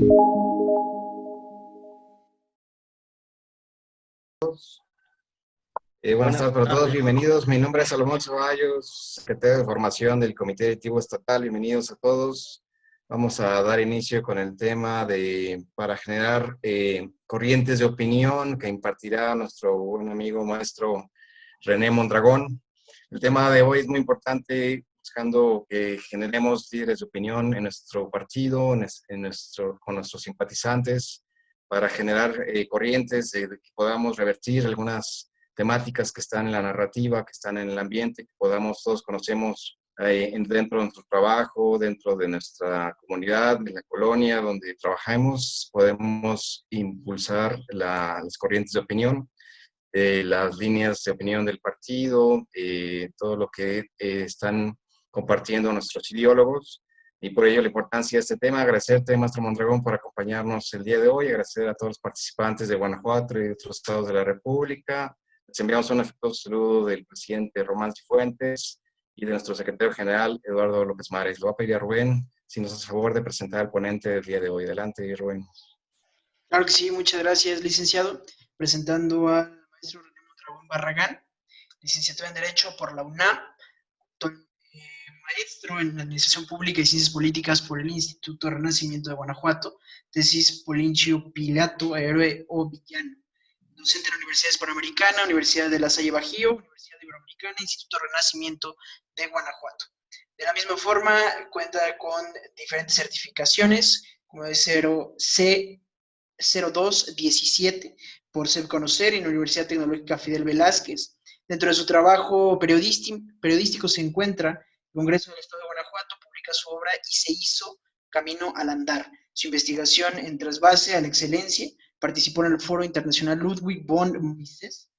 Buenas Buenas tardes para todos, tardes. bienvenidos. Mi nombre es Salomón Ceballos, secretario de Formación del Comité Directivo Estatal. Bienvenidos a todos. Vamos a dar inicio con el tema para generar corrientes de opinión que impartirá nuestro buen amigo maestro René Mondragón. El tema de hoy es muy importante, buscando que generemos líderes de opinión en nuestro partido, con nuestros simpatizantes, para generar corrientes de que podamos revertir algunas temáticas que están en la narrativa, que están en el ambiente, que todos conocemos dentro de nuestro trabajo, dentro de nuestra comunidad, de la colonia donde trabajamos, podemos impulsar las corrientes de opinión, las líneas de opinión del partido, todo lo que están compartiendo nuestros ideólogos. Y por ello la importancia de este tema. Agradecerte, Maestro Mondragón, por acompañarnos el día de hoy. Agradecer a todos los participantes de Guanajuato y de otros estados de la República. Les enviamos un afectuoso saludo del presidente Román Cifuentes y de nuestro secretario general, Eduardo López Mares. Le voy a pedir a Rubén si nos hace favor de presentar al ponente del día de hoy. Adelante, Rubén. Claro que sí, muchas gracias, licenciado. Presentando al maestro René Mondragón Barragán, licenciatura en Derecho por la UNAM, maestro en Administración Pública y Ciencias Políticas por el Instituto Renacimiento de Guanajuato, tesis Polincio Pilato, héroe o villano. Docente en la Universidad Hispanoamericana, Universidad de La Salle Bajío, Universidad Iberoamericana, Instituto Renacimiento de Guanajuato. De la misma forma, cuenta con diferentes certificaciones, como de 0217 por ser conocer en la Universidad Tecnológica Fidel Velázquez. Dentro de su trabajo periodístico se encuentra el Congreso del Estado de Guanajuato, publica su obra Y se hizo camino al andar. Su investigación en trasvase a la excelencia, participó en el Foro Internacional Ludwig von Mises,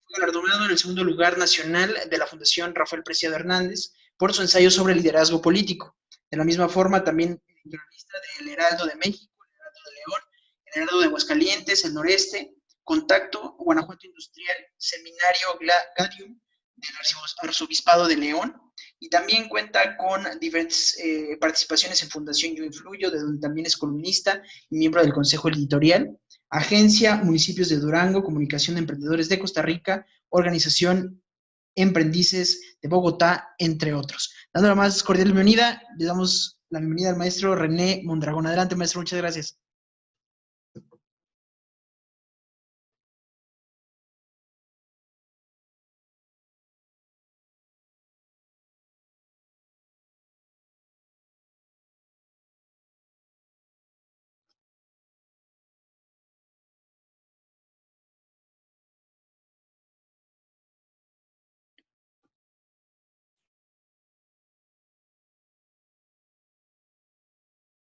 fue galardonado en el segundo lugar nacional de la Fundación Rafael Preciado Hernández por su ensayo sobre liderazgo político. De la misma forma, también editorialista del Heraldo de México, el Heraldo de León, el Heraldo de Aguascalientes, el Noreste, Contacto, Guanajuato Industrial, Seminario Gadium del Arzobispado de León, y también cuenta con diferentes participaciones en Fundación Yo Influyo, de donde también es columnista y miembro del Consejo Editorial, Agencia Municipios de Durango, Comunicación de Emprendedores de Costa Rica, Organización Emprendices de Bogotá, entre otros. Dando la más cordial bienvenida, le damos la bienvenida al maestro René Mondragón. Adelante, maestro, muchas gracias.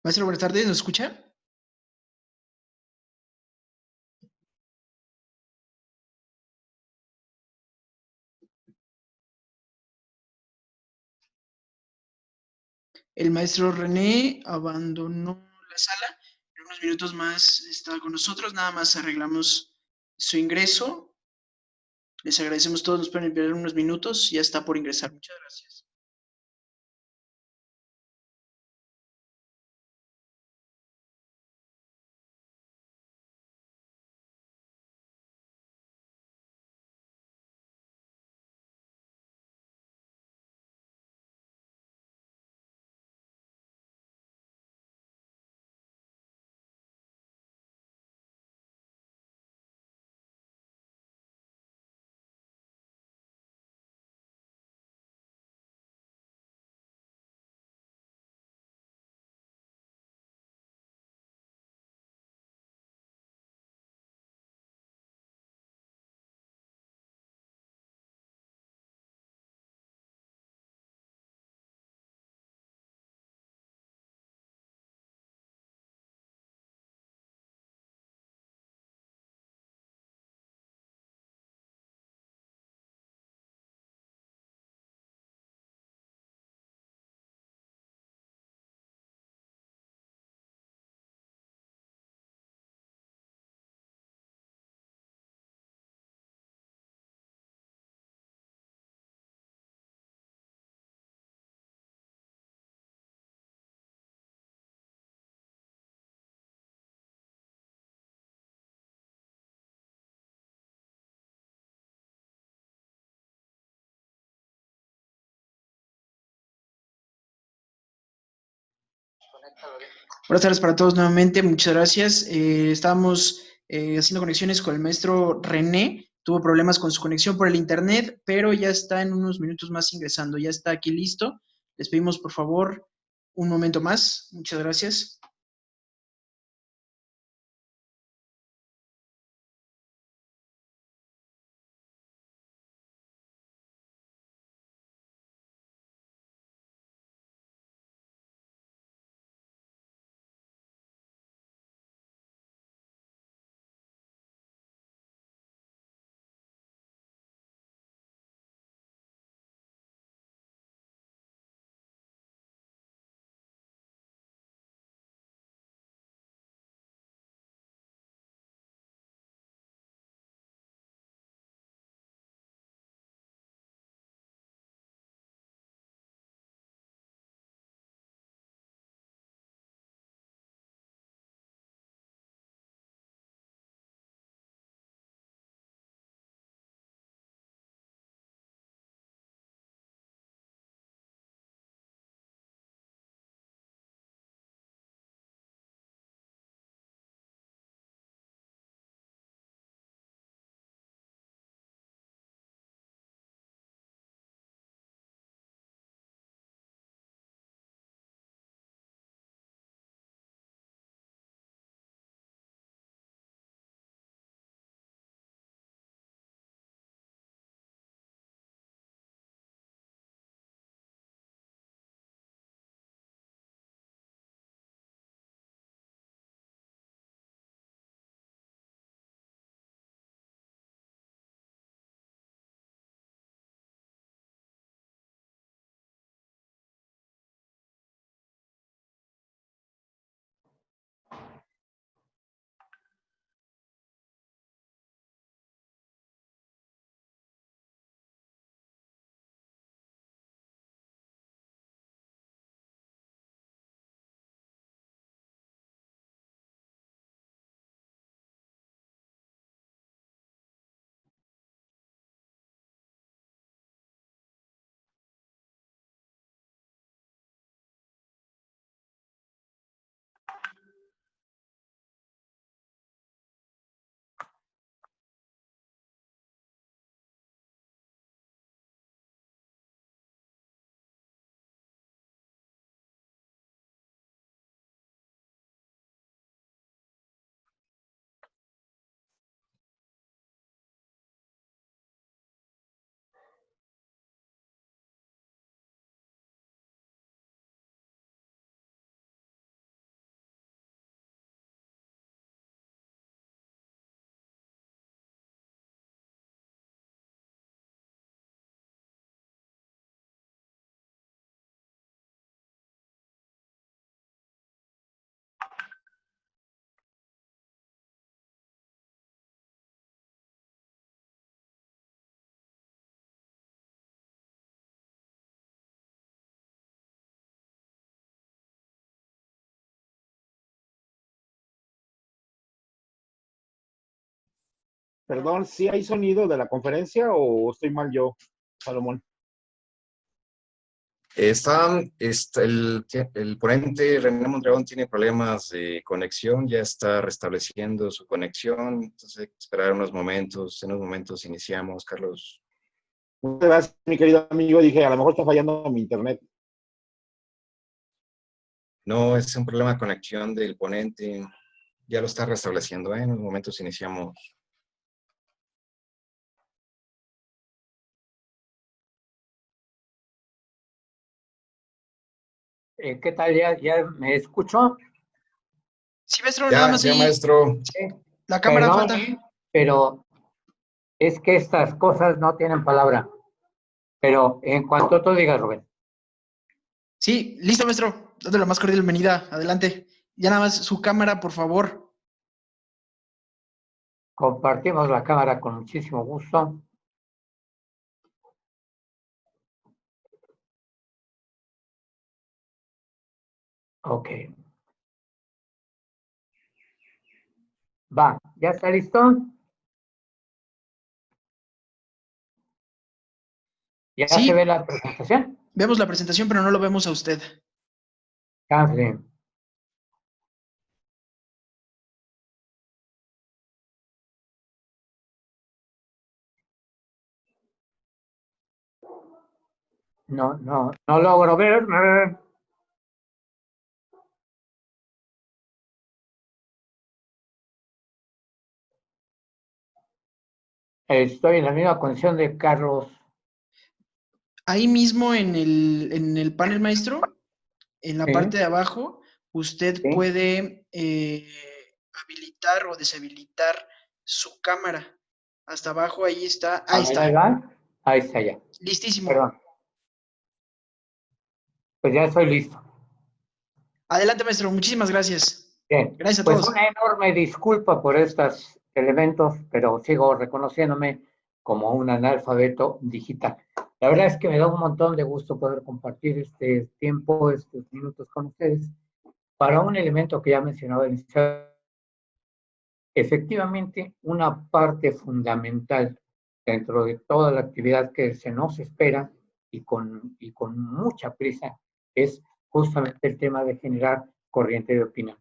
Maestro, buenas tardes, ¿nos escucha? El maestro René abandonó la sala. En unos minutos más está con nosotros. Nada más arreglamos su ingreso. Les agradecemos todos. Nos pueden esperar unos minutos. Ya está por ingresar. Muchas gracias. Buenas tardes para todos nuevamente, muchas gracias. Estábamos haciendo conexiones con el maestro René, tuvo problemas con su conexión por el internet, pero ya está en unos minutos más ingresando, ya está aquí listo. Les pedimos por favor un momento más, muchas gracias. Perdón, ¿sí hay sonido de la conferencia o estoy mal yo, Salomón? El ponente René Mondragón tiene problemas de conexión, ya está restableciendo su conexión, entonces hay que esperar unos momentos, en unos momentos iniciamos, Carlos. Muchas gracias, mi querido amigo. Dije, a lo mejor está fallando mi internet. No, es un problema de conexión del ponente, ya lo está restableciendo, ¿eh? En unos momentos iniciamos. ¿Qué tal? ¿Ya me escuchó? Sí, maestro, nada más Ya, ahí, maestro. la cámara Perdón, falta. pero es que estas cosas no tienen palabra. Pero en cuanto tú digas, Rubén. Sí, listo, maestro, date la más cordial bienvenida, adelante. Ya nada más su cámara, por favor. Compartimos la cámara con muchísimo gusto. Ok. Va, ¿ya está listo? ¿Ya se Sí, ve la presentación? vemos la presentación, pero no lo vemos a usted. Café. No logro ver. Estoy en la misma condición de Carlos. Ahí mismo en el panel, maestro, en la Sí, parte de abajo, usted sí. puede habilitar o deshabilitar su cámara. Hasta abajo, ahí está. A Ahí ver, ahí está. va. Ahí está ya. Listísimo. Perdón. Pues ya estoy listo. Adelante, maestro. Muchísimas gracias. Bien. Gracias a Pues todos. una enorme disculpa por estos elementos, pero sigo reconociéndome como un analfabeto digital. La verdad es que me da un montón de gusto poder compartir este tiempo, estos minutos con ustedes, para un elemento que ya mencionaba al inicio. Efectivamente, una parte fundamental dentro de toda la actividad que se nos espera y con mucha prisa es justamente el tema de generar corriente de opinión.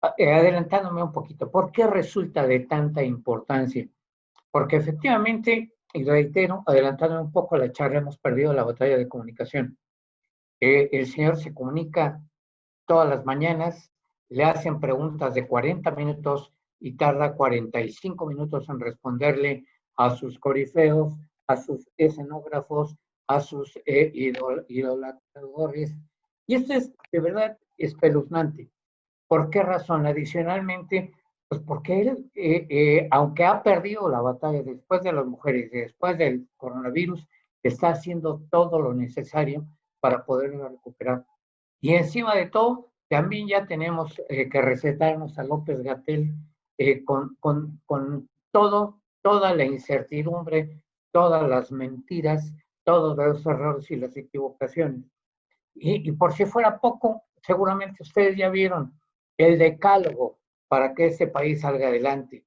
Adelantándome un poquito, ¿por qué resulta de tanta importancia? Porque efectivamente, y reitero, adelantándome un poco a la charla, hemos perdido la batalla de comunicación. El señor se comunica todas las mañanas, le hacen preguntas de 40 minutos y tarda 45 minutos en responderle a sus corifeos, a sus escenógrafos, a sus idolatradores. Y esto es de verdad espeluznante. ¿Por qué razón? Adicionalmente, pues porque él, aunque ha perdido la batalla después de las mujeres, después del coronavirus, está haciendo todo lo necesario para poderla recuperar. Y encima de todo, también ya tenemos que recetarnos a López-Gatell con toda la incertidumbre, todas las mentiras, todos los errores y las equivocaciones. Y por si fuera poco, seguramente ustedes ya vieron el decálogo para que este país salga adelante.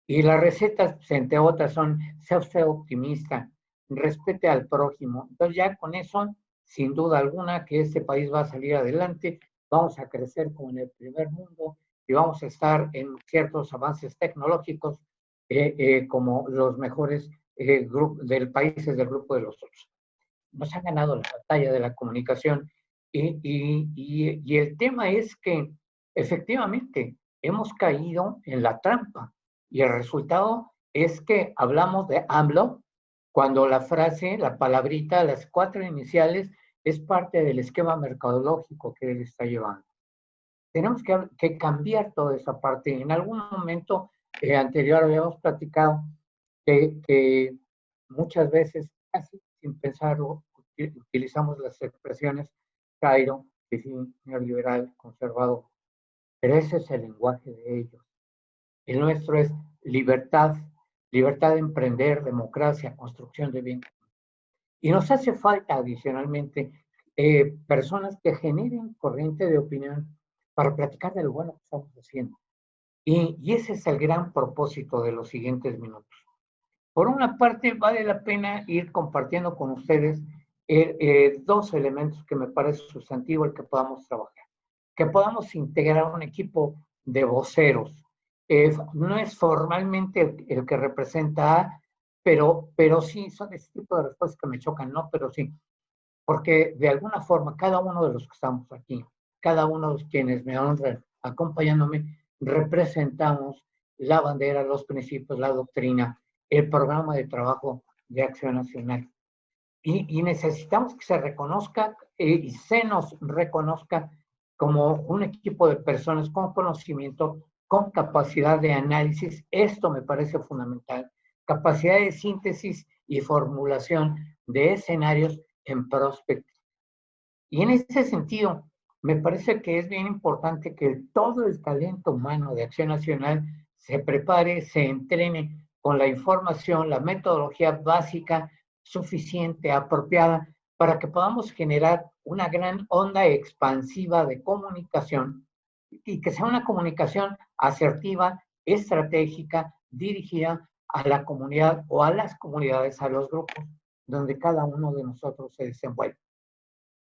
Y las recetas, pues, entre otras, son: sea usted optimista, respete al prójimo. Entonces ya con eso, sin duda alguna, que este país va a salir adelante, vamos a crecer como en el primer mundo y vamos a estar en ciertos avances tecnológicos como los mejores del países del grupo de los otros. Nos ha ganado la batalla de la comunicación y el tema es que efectivamente hemos caído en la trampa y el resultado es que hablamos de AMLO cuando la frase, la palabrita, las 4 iniciales es parte del esquema mercadológico que él está llevando. Tenemos que cambiar toda esa parte. En algún momento anterior habíamos platicado que muchas veces, casi sin pensarlo, utilizamos las expresiones Cairo, que sí, neoliberal, conservador, pero ese es el lenguaje de ellos. El nuestro es libertad, libertad de emprender, democracia, construcción de bien. Y nos hace falta adicionalmente personas que generen corriente de opinión para platicar de lo bueno que estamos haciendo. Y ese es el gran propósito de los siguientes minutos. Por una parte, vale la pena ir compartiendo con ustedes dos elementos que me parece sustantivo el que podamos trabajar. Que podamos integrar un equipo de voceros. No es formalmente el que representa a, pero sí, son ese tipo de respuestas que me chocan, ¿no? Pero sí, porque de alguna forma cada uno de los que estamos aquí, cada uno de los quienes me honran acompañándome, representamos la bandera, los principios, la doctrina, el programa de trabajo de Acción Nacional. Y necesitamos que se reconozca y se nos reconozca como un equipo de personas con conocimiento, con capacidad de análisis. Esto me parece fundamental. Capacidad de síntesis y formulación de escenarios en prospectiva. Y en ese sentido, me parece que es bien importante que todo el talento humano de Acción Nacional se prepare, se entrene con la información, la metodología básica, suficiente, apropiada, para que podamos generar una gran onda expansiva de comunicación y que sea una comunicación asertiva, estratégica, dirigida a la comunidad o a las comunidades, a los grupos donde cada uno de nosotros se desenvuelve.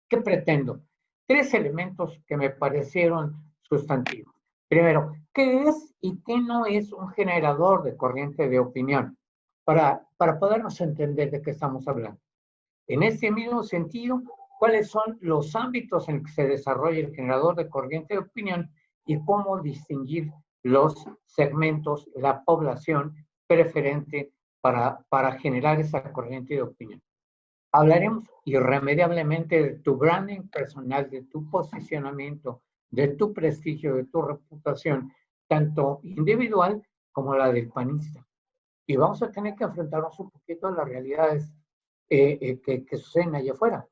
¿Qué pretendo? 3 elementos que me parecieron sustantivos. Primero, ¿qué es y qué no es un generador de corriente de opinión? Para podernos entender de qué estamos hablando. En este mismo sentido, ¿cuáles son los ámbitos en que se desarrolla el generador de corriente de opinión y cómo distinguir los segmentos, la población preferente para generar esa corriente de opinión? Hablaremos irremediablemente de tu branding personal, de tu posicionamiento, de tu prestigio, de tu reputación, tanto individual como la del panista. Y vamos a tener que enfrentarnos un poquito a las realidades que suceden allá afuera,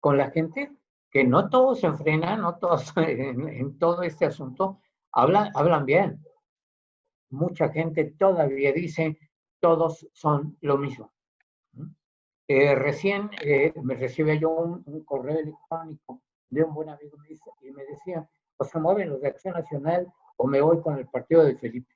con la gente que no todos se frenan, no todos en todo este asunto hablan bien. Mucha gente todavía dice, todos son lo mismo. Recién me recibía yo un correo electrónico de un buen amigo y me decía, o se mueven los de Acción Nacional o me voy con el partido de Felipe.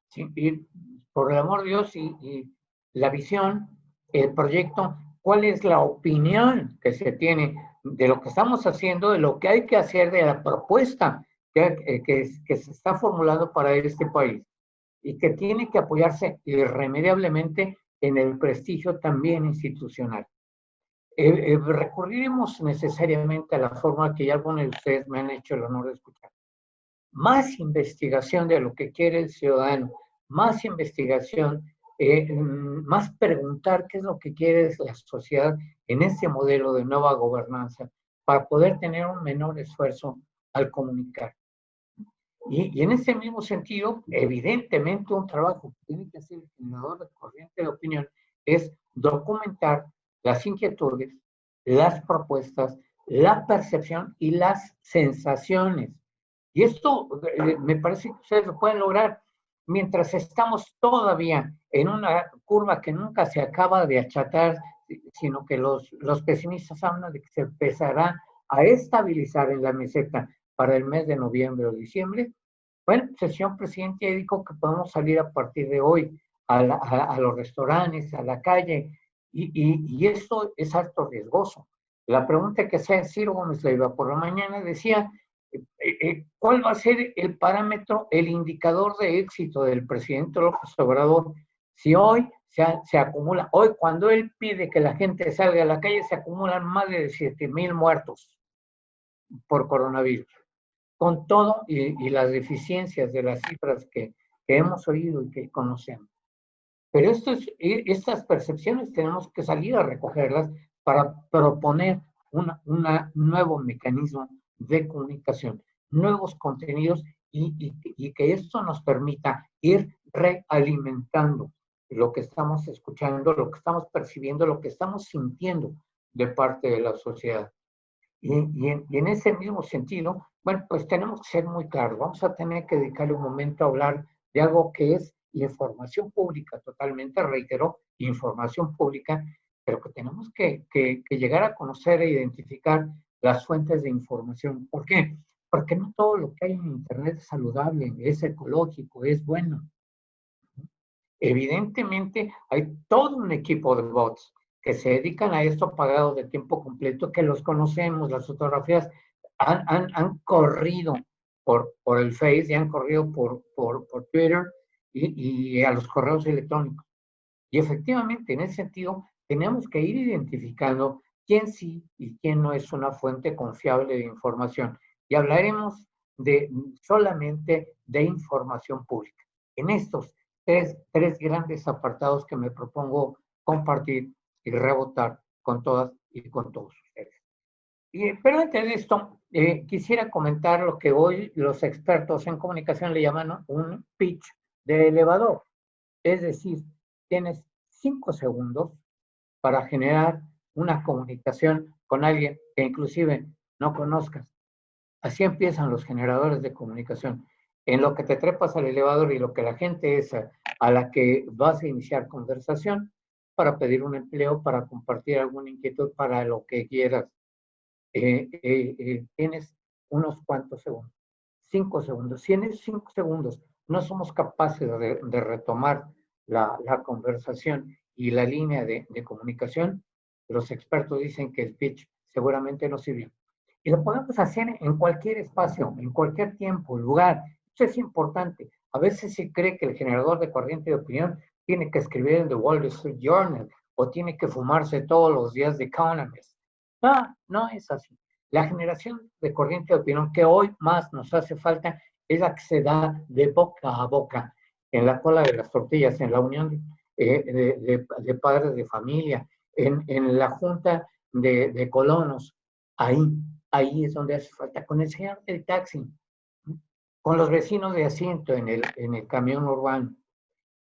Sí, y por el amor de Dios y la visión, el proyecto, ¿cuál es la opinión que se tiene de lo que estamos haciendo, de lo que hay que hacer, de la propuesta que se está formulando para este país y que tiene que apoyarse irremediablemente en el prestigio también institucional? Recurriremos necesariamente a la forma que ya algunos de ustedes me han hecho el honor de escuchar. Más investigación de lo que quiere el ciudadano, más investigación, más preguntar qué es lo que quiere la sociedad en este modelo de nueva gobernanza para poder tener un menor esfuerzo al comunicar. Y en ese mismo sentido, evidentemente un trabajo que tiene que hacer el generador de corriente de opinión es documentar las inquietudes, las propuestas, la percepción y las sensaciones. Y esto me parece que ustedes lo pueden lograr mientras estamos todavía en una curva que nunca se acaba de achatar, sino que los pesimistas hablan de que se empezará a estabilizar en la meseta para el mes de noviembre o diciembre. Bueno, el señor presidente dijo que podemos salir a partir de hoy a los restaurantes, a la calle, y esto es alto riesgoso. La pregunta que hacía Ciro Gómez Leiva por la mañana decía, ¿cuál va a ser el parámetro, el indicador de éxito del presidente López Obrador? Si hoy se acumula, hoy cuando él pide que la gente salga a la calle, se acumulan más de 7,000 muertos por coronavirus, con todo y las deficiencias de las cifras que hemos oído y que conocemos. Pero estas percepciones tenemos que salir a recogerlas para proponer un nuevo mecanismo de comunicación, nuevos contenidos y que esto nos permita ir realimentando lo que estamos escuchando, lo que estamos percibiendo, lo que estamos sintiendo de parte de la sociedad. Y en ese mismo sentido, bueno, pues tenemos que ser muy claros. Vamos a tener que dedicarle un momento a hablar de algo que es información pública, totalmente, reitero, información pública, pero que tenemos que llegar a conocer e identificar las fuentes de información. ¿Por qué? Porque no todo lo que hay en Internet es saludable, es ecológico, es bueno. Evidentemente, hay todo un equipo de bots que se dedican a esto pagados de tiempo completo, que los conocemos, las fotografías han corrido por el Face y han corrido por Twitter y a los correos electrónicos. Y efectivamente, en ese sentido, tenemos que ir identificando quién sí y quién no es una fuente confiable de información. Y hablaremos solamente de información pública. En estos tres grandes apartados que me propongo compartir y rebotar con todas y con todos ustedes. Pero antes de esto, quisiera comentar lo que hoy los expertos en comunicación le llaman un pitch de elevador. Es decir, tienes 5 segundos para generar una comunicación con alguien que inclusive no conozcas. Así empiezan los generadores de comunicación. En lo que te trepas al elevador y lo que la gente es a la que vas a iniciar conversación para pedir un empleo, para compartir alguna inquietud, para lo que quieras. Tienes unos cuantos segundos. 5 segundos. Si en esos 5 segundos no somos capaces de retomar la conversación y la línea de comunicación, los expertos dicen que el pitch seguramente no sirvió. Y lo podemos hacer en cualquier espacio, en cualquier tiempo, lugar. Eso es importante. A veces se cree que el generador de corriente de opinión tiene que escribir en The Wall Street Journal o tiene que fumarse todos los días de Economist. No, no es así. La generación de corriente de opinión que hoy más nos hace falta es la que se da de boca a boca, en la cola de las tortillas, en la unión de padres de familia, en la junta de colonos. Ahí es donde hace falta, con el señor del taxi, con los vecinos de asiento en el camión urbano.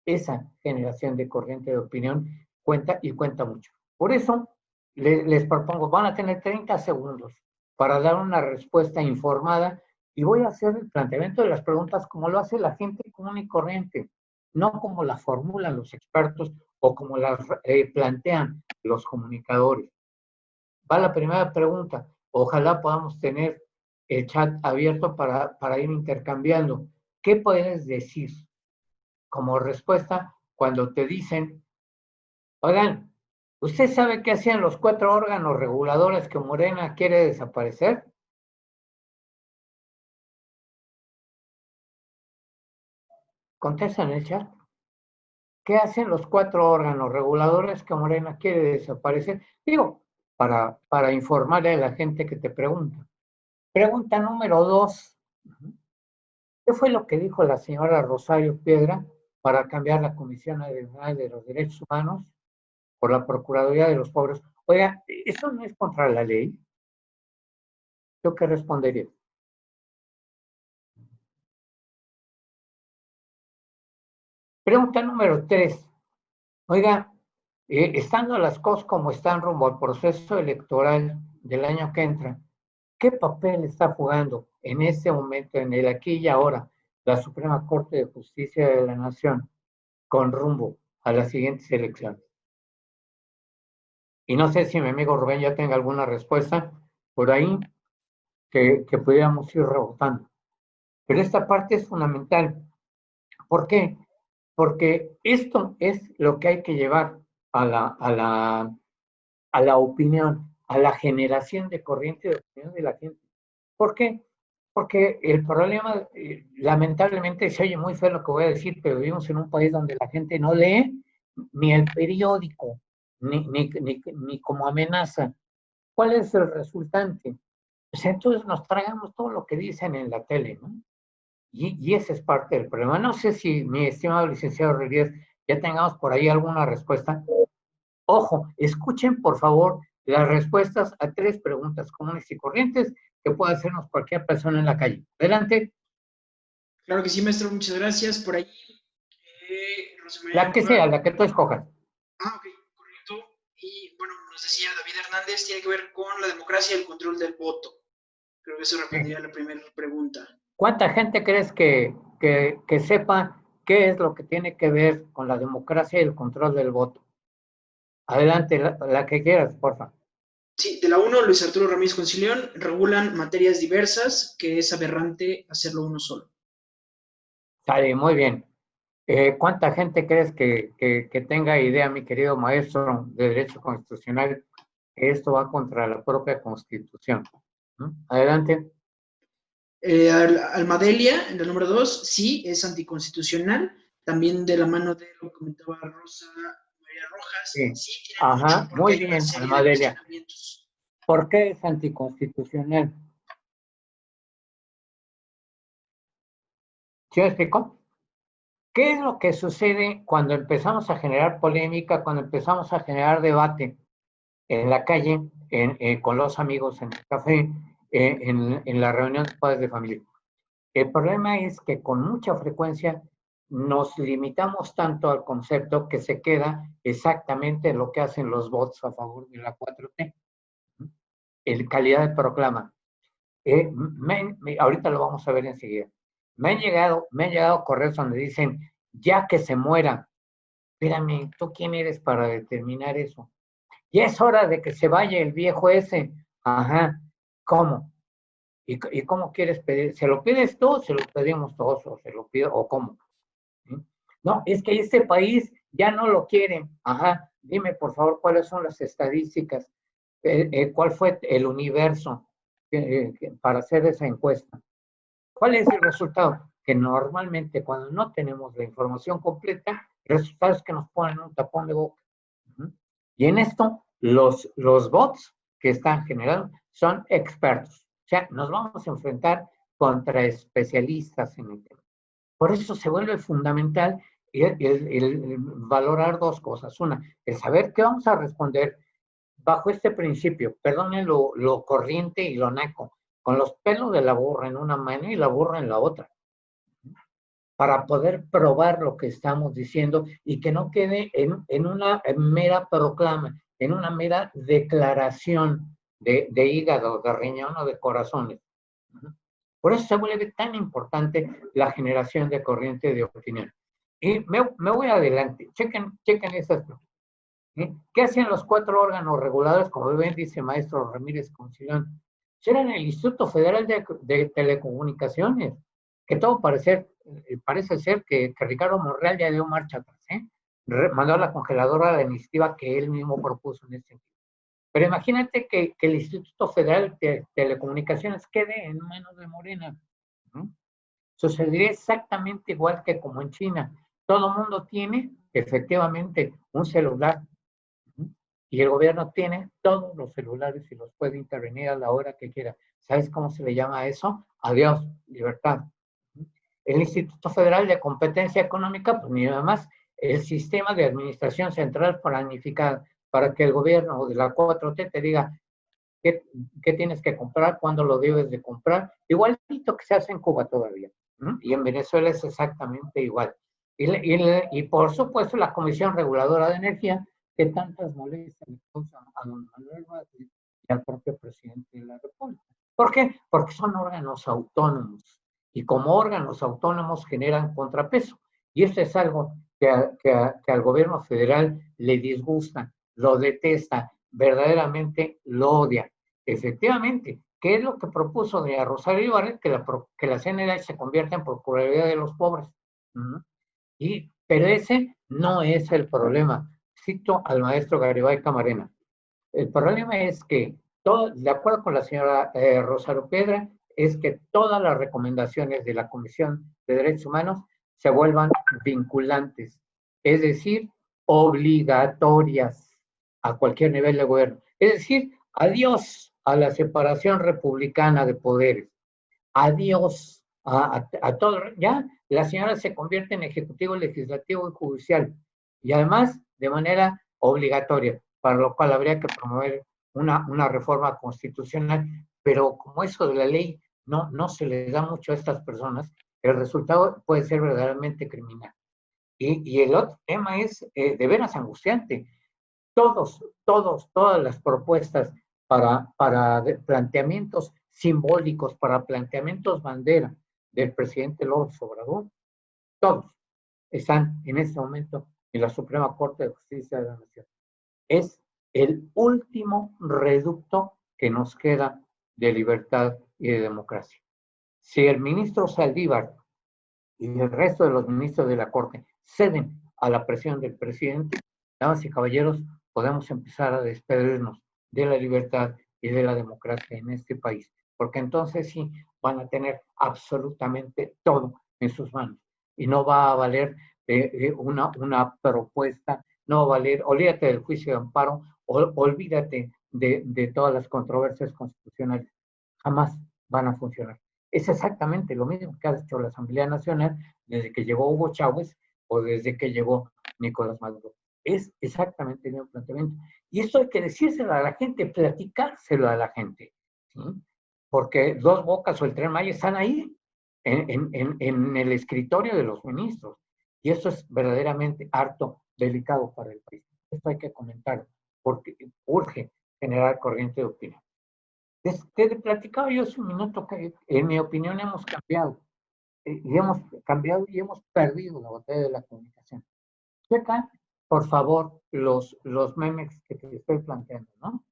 Esa generación de corriente de opinión cuenta y cuenta mucho. Por eso les propongo, van a tener 30 segundos para dar una respuesta informada y voy a hacer el planteamiento de las preguntas como lo hace la gente común y corriente, no como las formulan los expertos o como las plantean los comunicadores. Va la primera pregunta. Ojalá podamos tener el chat abierto para ir intercambiando. ¿Qué puedes decir como respuesta cuando te dicen, oigan, ¿usted sabe qué hacían los 4 órganos reguladores que Morena quiere desaparecer? Contesta en el chat. ¿Qué hacen los 4 órganos reguladores que Morena quiere desaparecer? Digo, para informarle a la gente que te pregunta. Pregunta número 2. ¿Qué fue lo que dijo la señora Rosario Piedra para cambiar la Comisión Nacional de los Derechos Humanos por la Procuraduría de los Pobres? Oiga, ¿eso no es contra la ley? ¿Yo qué respondería? Pregunta número 3. Oiga, estando las cosas como están rumbo al proceso electoral del año que entra, ¿qué papel está jugando en este momento, en el aquí y ahora, la Suprema Corte de Justicia de la Nación con rumbo a las siguientes elecciones? Y no sé si mi amigo Rubén ya tenga alguna respuesta por ahí que pudiéramos ir rebotando. Pero esta parte es fundamental. ¿Por qué? Porque esto es lo que hay que llevar a la opinión, a la generación de corriente de opinión de la gente. ¿Por qué? Porque el problema, lamentablemente, se oye muy feo lo que voy a decir, pero vivimos en un país donde la gente no lee ni el periódico, ni como amenaza. ¿Cuál es el resultante? Pues entonces nos tragamos todo lo que dicen en la tele, ¿no? Y ese es parte del problema. No sé si mi estimado licenciado Rodríguez ya tengamos por ahí alguna respuesta. Ojo, escuchen por favor las respuestas a 3 preguntas comunes y corrientes que puede hacernos cualquier persona en la calle. Adelante. Claro que sí, maestro, muchas gracias. Por ahí, La que sea, la que tú escojas. Ok, correcto. Y bueno, nos decía David Hernández, tiene que ver con la democracia y el control del voto. Creo que eso respondería a la primera pregunta. ¿Cuánta gente crees que sepa qué es lo que tiene que ver con la democracia y el control del voto? Adelante, la que quieras, por favor. Sí, de la 1, Luis Arturo Ramírez Concilión, regulan materias diversas, que es aberrante hacerlo uno solo. Sale, muy bien. ¿Cuánta gente crees que tenga idea, mi querido maestro de Derecho Constitucional, que esto va contra la propia Constitución? Adelante. Almadelia, en el número 2, sí, es anticonstitucional. También de la mano de lo que comentaba Rosa María Rojas, sí tiene Ajá, mucho, porque muy hay una bien, serie de Almadelia. cuestionamientos. ¿Por qué es anticonstitucional? ¿Sí me explico? ¿Qué es lo que sucede cuando empezamos a generar polémica, cuando empezamos a generar debate en la calle, con los amigos, en el café, en la reunión de padres de familia? El problema es que con mucha frecuencia nos limitamos tanto al concepto que se queda exactamente lo que hacen los bots a favor de la 4T, en calidad de proclama. Ahorita lo vamos a ver enseguida. Me han llegado correos donde dicen, ya que se muera. Espérame, ¿tú quién eres para determinar eso? Ya es hora de que se vaya el viejo ese. Ajá, ¿cómo? ¿Y cómo quieres pedir? ¿Se lo pides tú, se lo pedimos todos, o se lo pido, o cómo? ¿Sí? No, es que este país ya no lo quieren. Ajá, dime por favor cuáles son las estadísticas, cuál fue el universo para hacer esa encuesta. ¿Cuál es el resultado? Que normalmente cuando no tenemos la información completa, el resultado es que nos ponen un tapón de boca. Y en esto, los bots que están generando son expertos. O sea, nos vamos a enfrentar contra especialistas en el tema. Por eso se vuelve fundamental el valorar dos cosas. Una, el saber qué vamos a responder bajo este principio. Perdonen lo corriente y lo naco. Con los pelos de la burra en una mano y la burra en la otra. Para poder probar lo que estamos diciendo y que no quede en una mera proclama, en una mera declaración de hígado, de riñón o de corazones. Por eso se vuelve tan importante la generación de corriente de opinión. Y me voy adelante, chequen estas preguntas. ¿Qué hacen los 4 órganos reguladores, como bien dice maestro Ramírez Concilión? Eran el Instituto Federal de Telecomunicaciones, que todo parece ser que Ricardo Monreal ya dio marcha atrás, mandó a la congeladora la iniciativa que él mismo propuso en este sentido. Pero imagínate que el Instituto Federal de Telecomunicaciones quede en manos de Morena. Sucedería exactamente igual que como en China. Todo el mundo tiene efectivamente un celular y el gobierno tiene todos los celulares y los puede intervenir a la hora que quiera. ¿Sabes cómo se le llama a eso? Adiós, libertad. El Instituto Federal de Competencia Económica, pues ni nada más, el sistema de administración central planificada para que el gobierno de la 4T te diga qué tienes que comprar, cuándo lo debes de comprar, igualito que se hace en Cuba todavía. Y en Venezuela es exactamente igual. Y por supuesto la Comisión Reguladora de Energía, que tantas molestias le causan a don Manuel Vázquez y al propio presidente de la República. ¿Por qué? Porque son órganos autónomos. Y como órganos autónomos generan contrapeso. Y esto es algo que al gobierno federal le disgusta, lo detesta, verdaderamente lo odia. Efectivamente, ¿qué es lo que propuso de Rosario Ibarra? Que la CNDH se convierta en Procuraduría de los Pobres. Pero ese no es el problema. Cito al maestro Garibay Camarena. El problema es que, de acuerdo con la señora Rosario Piedra, es que todas las recomendaciones de la Comisión de Derechos Humanos se vuelvan vinculantes, es decir, obligatorias a cualquier nivel de gobierno. Es decir, adiós a la separación republicana de poderes, adiós a todo. Ya la señora se convierte en ejecutivo, legislativo y judicial, y además de manera obligatoria, para lo cual habría que promover una reforma constitucional, pero como eso de la ley no se les da mucho a estas personas, el resultado puede ser verdaderamente criminal. Y el otro tema es de veras angustiante. Todas las propuestas para planteamientos simbólicos, para planteamientos bandera del presidente López Obrador, todos están en este momento en la Suprema Corte de Justicia de la Nación. Es el último reducto que nos queda de libertad y de democracia. Si el ministro Saldívar y el resto de los ministros de la Corte ceden a la presión del presidente, damas y caballeros, podemos empezar a despedirnos de la libertad y de la democracia en este país, porque entonces sí van a tener absolutamente todo en sus manos y no va a valer una propuesta, no va a valer, olvídate del juicio de amparo, olvídate de todas las controversias constitucionales, jamás van a funcionar. Es exactamente lo mismo que ha hecho la Asamblea Nacional desde que llegó Hugo Chávez o desde que llegó Nicolás Maduro. Es exactamente el mismo planteamiento. Y esto hay que decírselo a la gente, platicárselo a la gente, ¿sí? Porque Dos Bocas o el Tren Maya están ahí, en el escritorio de los ministros. Y eso es verdaderamente harto delicado para el país. Esto hay que comentarlo, porque urge generar corriente de opinión. Te platicaba yo hace un minuto que, en mi opinión, hemos cambiado. Y hemos cambiado y hemos perdido la batalla de la comunicación. Checa, por favor, los memes que te estoy planteando, ¿no?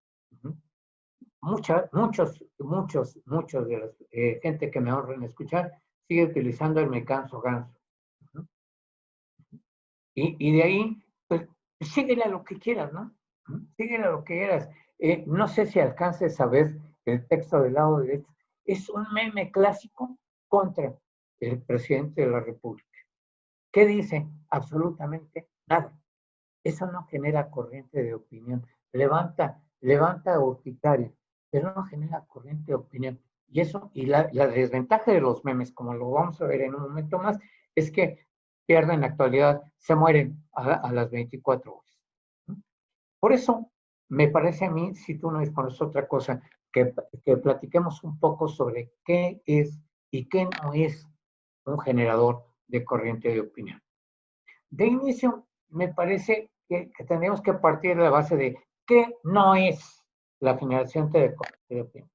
Muchos de la gente que me honra en escuchar sigue utilizando el me canso ganso. Y de ahí, pues, síguele a lo que quieras, ¿no? Síguele a lo que quieras. No sé si alcances a ver el texto del lado derecho. Es un meme clásico contra el presidente de la República. ¿Qué dice? Absolutamente nada. Eso no genera corriente de opinión. Levanta urticaria, pero no genera corriente de opinión. Y eso, y la desventaja de los memes, como lo vamos a ver en un momento más, es que pierden la actualidad, se mueren a las 24 horas. Por eso, me parece a mí, si tú no dispones otra cosa, que platiquemos un poco sobre qué es y qué no es un generador de corriente de opinión. De inicio, me parece que tenemos que partir de la base de qué no es la generación de corriente de opinión.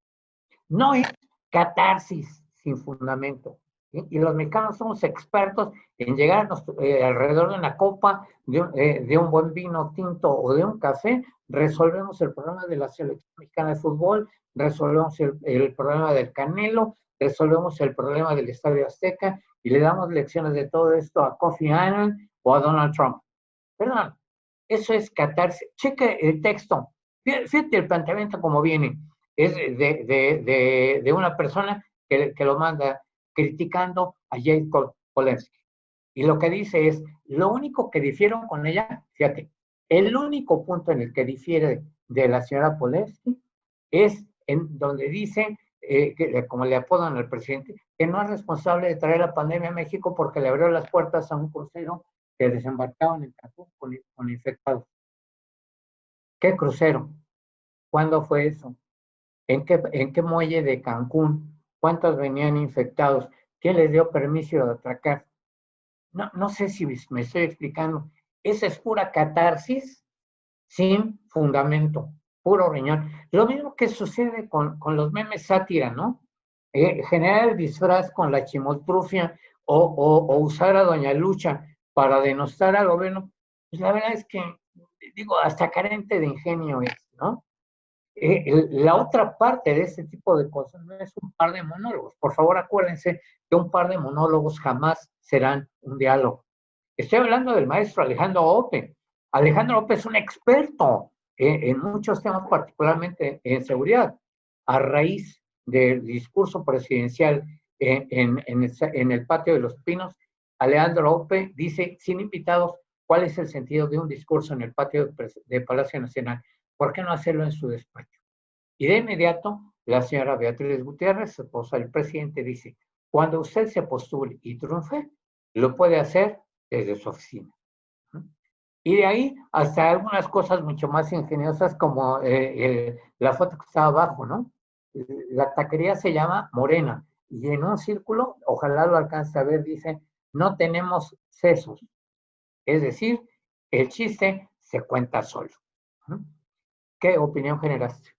No es catarsis sin fundamento. ¿Sí? Y los mexicanos somos expertos en llegar alrededor de una copa, de un buen vino tinto o de un café, resolvemos el problema de la selección mexicana de fútbol, resolvemos el problema del Canelo, resolvemos el problema del Estadio Azteca y le damos lecciones de todo esto a Kofi Annan o a Donald Trump. Perdón, eso es catarsis. Cheque el texto. Fíjate el planteamiento como viene. Es de una persona que lo manda criticando a Jacob Polensky. Y lo que dice es, lo único que difieron con ella, fíjate, el único punto en el que difiere de la señora Polensky es en donde dice, como le apodan al presidente, que no es responsable de traer la pandemia a México porque le abrió las puertas a un crucero que desembarcaban en Cancún con infectados. ¿Qué crucero? ¿Cuándo fue eso? ¿En qué muelle de Cancún? ¿Cuántos venían infectados? ¿Quién les dio permiso de atracar? No sé si me estoy explicando. Esa es pura catarsis sin fundamento, puro riñón. Lo mismo que sucede con los memes sátira, ¿no? Generar el disfraz con la chimoltrufia o usar a Doña Lucha para denostar al gobierno, pues la verdad es que, digo, hasta carente de ingenio es, ¿no? La otra parte de este tipo de cosas no es un par de monólogos. Por favor, acuérdense que un par de monólogos jamás serán un diálogo. Estoy hablando del maestro Alejandro Ope. Alejandro Ope es un experto en muchos temas, particularmente en seguridad. A raíz del discurso presidencial en el Patio de los Pinos, Alejandro Ope dice, sin invitados, ¿cuál es el sentido de un discurso en el patio de Palacio Nacional? ¿Por qué no hacerlo en su despacho? Y de inmediato, la señora Beatriz Gutiérrez, esposa del presidente, dice, cuando usted se postule y triunfe, lo puede hacer desde su oficina. Y de ahí hasta algunas cosas mucho más ingeniosas como la foto que está abajo, ¿no? La taquería se llama Morena y en un círculo, ojalá lo alcance a ver, dice, no tenemos sesos. Es decir, el chiste se cuenta solo. ¿Qué opinión generaste?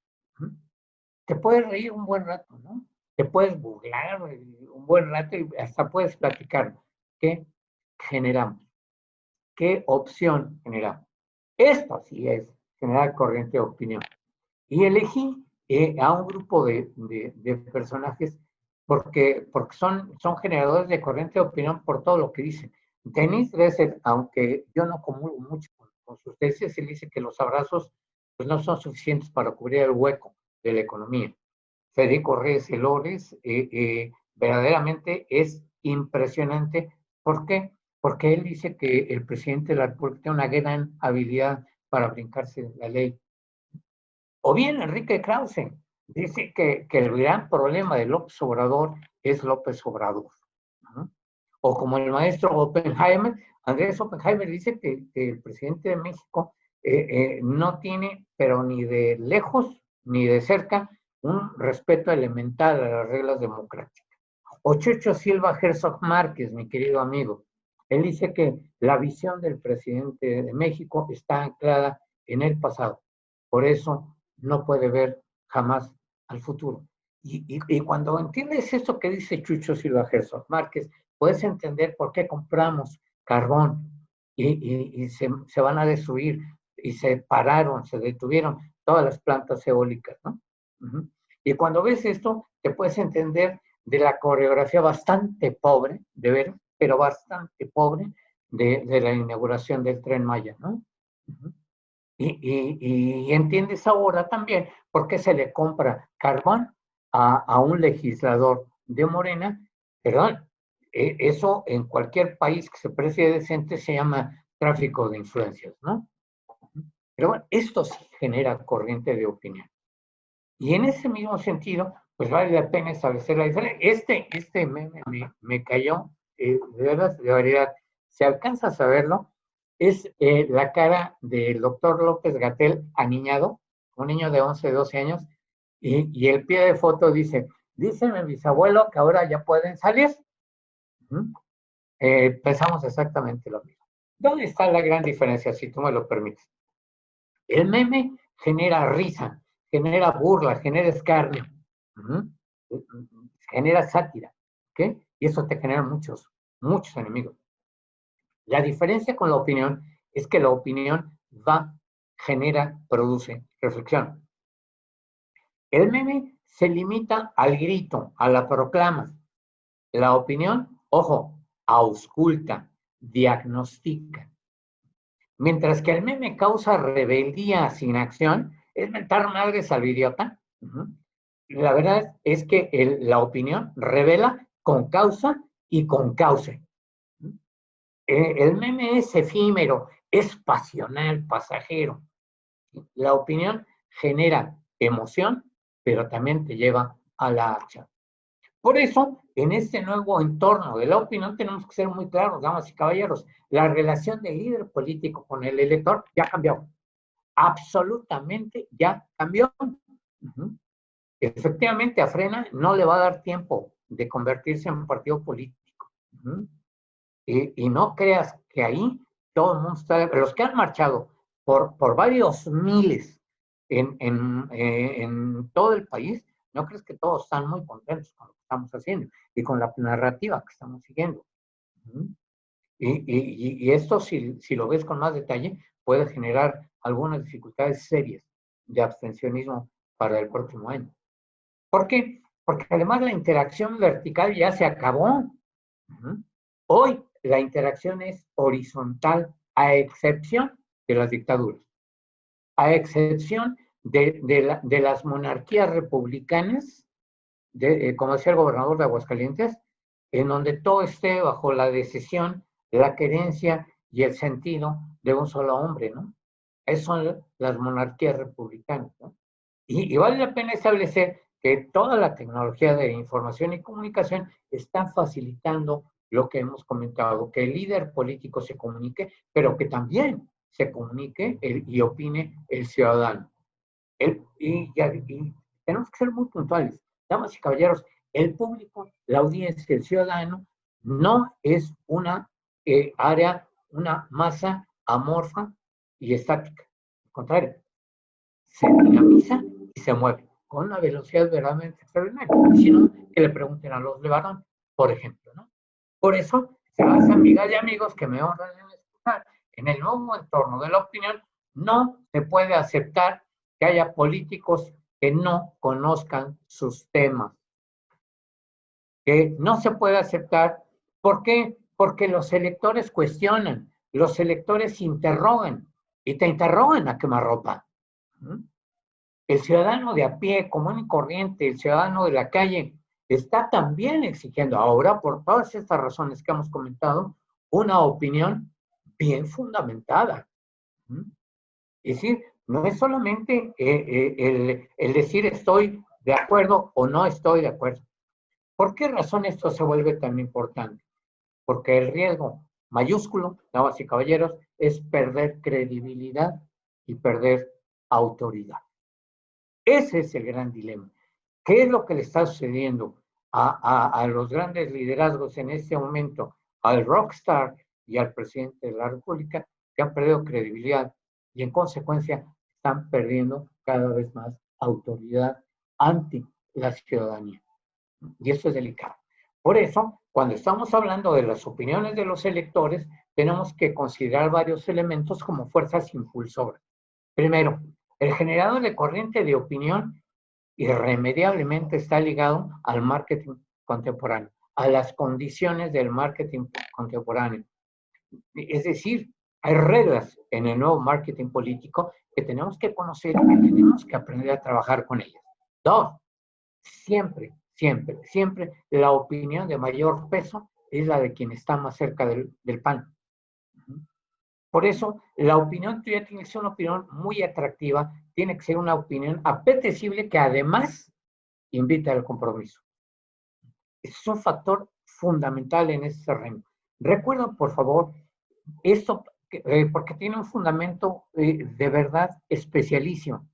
Te puedes reír un buen rato, ¿no? Te puedes burlar un buen rato y hasta puedes platicar. ¿Qué generamos? ¿Qué opción generamos? Esto sí es generar corriente de opinión. Y elegí a un grupo de personajes porque son generadores de corriente de opinión por todo lo que dicen. Denise Dresser, aunque yo no comulgo mucho con sus tesis, él dice que los abrazos pues, no son suficientes para cubrir el hueco de la economía. Federico Reyes Elores verdaderamente es impresionante. ¿Por qué? Porque él dice que el presidente de la República tiene una gran habilidad para brincarse la ley. O bien Enrique Krause dice que el gran problema de López Obrador es López Obrador. ¿No? O como el maestro Oppenheimer, Andrés Oppenheimer dice que el presidente de México no tiene, pero ni de lejos ni de cerca, un respeto elemental a las reglas democráticas. O Chucho Silva Herzog Márquez, mi querido amigo, él dice que la visión del presidente de México está anclada en el pasado. Por eso no puede ver jamás al futuro. Y cuando entiendes esto que dice Chucho Silva Herzog Márquez, puedes entender por qué compramos carbón y se van a destruir y se detuvieron todas las plantas eólicas, ¿no? Y cuando ves esto, te puedes entender de la coreografía bastante pobre, de ver, pero bastante pobre, de la inauguración del Tren Maya, ¿no? Y entiendes ahora también por qué se le compra carbón a un legislador de Morena. Perdón, eso en cualquier país que se precie decente se llama tráfico de influencias, ¿no? Pero bueno, esto sí genera corriente de opinión. Y en ese mismo sentido, pues vale la pena establecer la diferencia. Este meme me cayó, de verdad, de variedad. Si alcanzas a verlo, es la cara del doctor López-Gatell aniñado, un niño de 11, 12 años, y el pie de foto dice, dice mi bisabuelo que ahora ya pueden salir. Pensamos exactamente lo mismo. ¿Dónde está la gran diferencia, si tú me lo permites? El meme genera risa, genera burla, genera escarnio, genera sátira, ¿ok? Y eso te genera muchos, muchos enemigos. La diferencia con la opinión es que la opinión genera, produce reflexión. El meme se limita al grito, a la proclama. La opinión, ojo, ausculta, diagnostica. Mientras que el meme causa rebeldía sin acción, es mentar madres al idiota. La verdad es que la opinión revela con causa y con cauce. El meme es efímero, es pasional, pasajero. La opinión genera emoción, pero también te lleva a la acción. Por eso, en este nuevo entorno de la opinión tenemos que ser muy claros, damas y caballeros. La relación del líder político con el elector ya cambió. Absolutamente ya cambió. Efectivamente, a Frena no le va a dar tiempo de convertirse en un partido político. Y no creas que ahí todo el mundo está... Los que han marchado por varios miles en todo el país, no crees que todos están muy contentos con lo que estamos haciendo y con la narrativa que estamos siguiendo. Y esto, si lo ves con más detalle, puede generar algunas dificultades serias de abstencionismo para el próximo año. ¿Por qué? Porque además la interacción vertical ya se acabó. Hoy la interacción es horizontal, a excepción de las dictaduras, a excepción de las monarquías republicanas, como decía el gobernador de Aguascalientes, en donde todo esté bajo la decisión, la querencia y el sentido de un solo hombre, ¿no? Esas son las monarquías republicanas, ¿no? Y vale la pena establecer que toda la tecnología de información y comunicación está facilitando lo que hemos comentado, que el líder político se comunique, pero que también se comunique y opine el ciudadano. Y tenemos que ser muy puntuales. Damas y caballeros, el público, la audiencia, el ciudadano, no es una área, una masa amorfa y estática. Al contrario, se dinamiza y se mueve con una velocidad verdaderamente extraordinaria. Si no, que le pregunten a los Levarón, por ejemplo, ¿no? Por eso, señoras amigas y amigos que me honran en escuchar, en el nuevo entorno de la opinión, no se puede aceptar que haya políticos que no conozcan sus temas. Que no se puede aceptar. ¿Por qué? Porque los electores cuestionan, los electores interrogan y te interrogan a quemarropa. El ciudadano de a pie, común y corriente, el ciudadano de la calle, está también exigiendo ahora, por todas estas razones que hemos comentado, una opinión bien fundamentada. Es decir, no es solamente el decir estoy de acuerdo o no estoy de acuerdo. ¿Por qué razón esto se vuelve tan importante? Porque el riesgo mayúsculo, damas y caballeros, es perder credibilidad y perder autoridad. Ese es el gran dilema. ¿Qué es lo que le está sucediendo a los grandes liderazgos en este momento, al rockstar y al presidente de la República, que han perdido credibilidad y en consecuencia están perdiendo cada vez más autoridad ante la ciudadanía? Y eso es delicado. Por eso, cuando estamos hablando de las opiniones de los electores, tenemos que considerar varios elementos como fuerzas impulsoras. Primero, el generador de corriente de opinión irremediablemente está ligado al marketing contemporáneo, a las condiciones del marketing contemporáneo. Es decir, hay reglas en el nuevo marketing político que tenemos que conocer y que tenemos que aprender a trabajar con ellas. Dos, siempre la opinión de mayor peso es la de quien está más cerca del pan. Por eso, la opinión tuya tiene que ser una opinión muy atractiva, tiene que ser una opinión apetecible que además invite al compromiso. Es un factor fundamental en ese terreno. Recuerda, por favor, esto, porque tiene un fundamento de verdad especialísimo.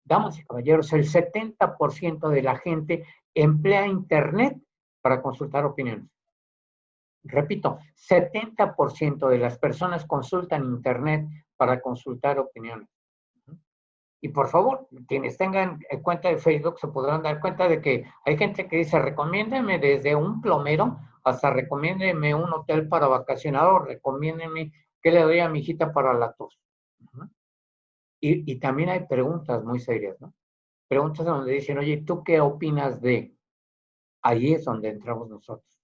Damas y caballeros, el 70% de la gente emplea Internet para consultar opiniones. Repito, 70% de las personas consultan Internet para consultar opiniones. Y por favor, quienes tengan cuenta de Facebook se podrán dar cuenta de que hay gente que dice, recomiéndeme desde un plomero hasta recomiéndeme un hotel para vacacionar o recomiéndeme qué le doy a mi hijita para la tos. Y también hay preguntas muy serias, ¿no? Preguntas donde dicen, oye, ¿tú qué opinas de? Ahí es donde entramos nosotros.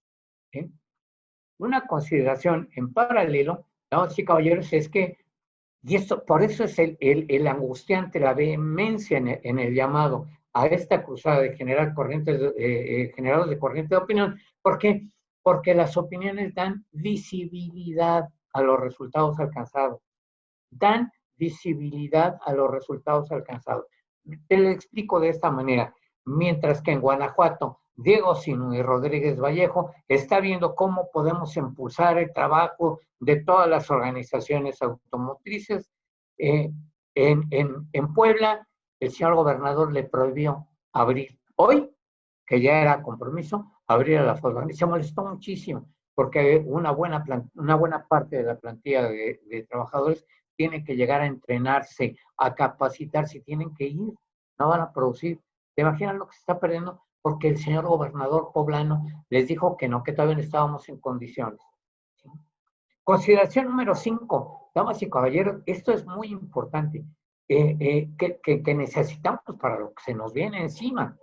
¿Sí? Una consideración en paralelo, damas y caballeros, es que, y esto, por eso es el angustiante, la vehemencia en el llamado a esta cruzada de generar generadores de corriente de opinión. ¿Por qué? Porque las opiniones dan visibilidad a los resultados alcanzados. Dan visibilidad a los resultados alcanzados. Te lo explico de esta manera. Mientras que en Guanajuato, Diego Sinú Rodríguez Vallejo está viendo cómo podemos impulsar el trabajo de todas las organizaciones automotrices. En Puebla, el señor gobernador le prohibió abrir hoy, que ya era compromiso, abrir a la Volkswagen. Se molestó muchísimo, porque una buena parte de la plantilla de trabajadores tiene que llegar a entrenarse, a capacitarse, tienen que ir, no van a producir. ¿Te imaginas lo que se está perdiendo? Porque el señor gobernador poblano les dijo que no, que todavía no estábamos en condiciones. ¿Sí? Consideración número 5, damas y caballeros, esto es muy importante, que necesitamos para lo que se nos viene encima.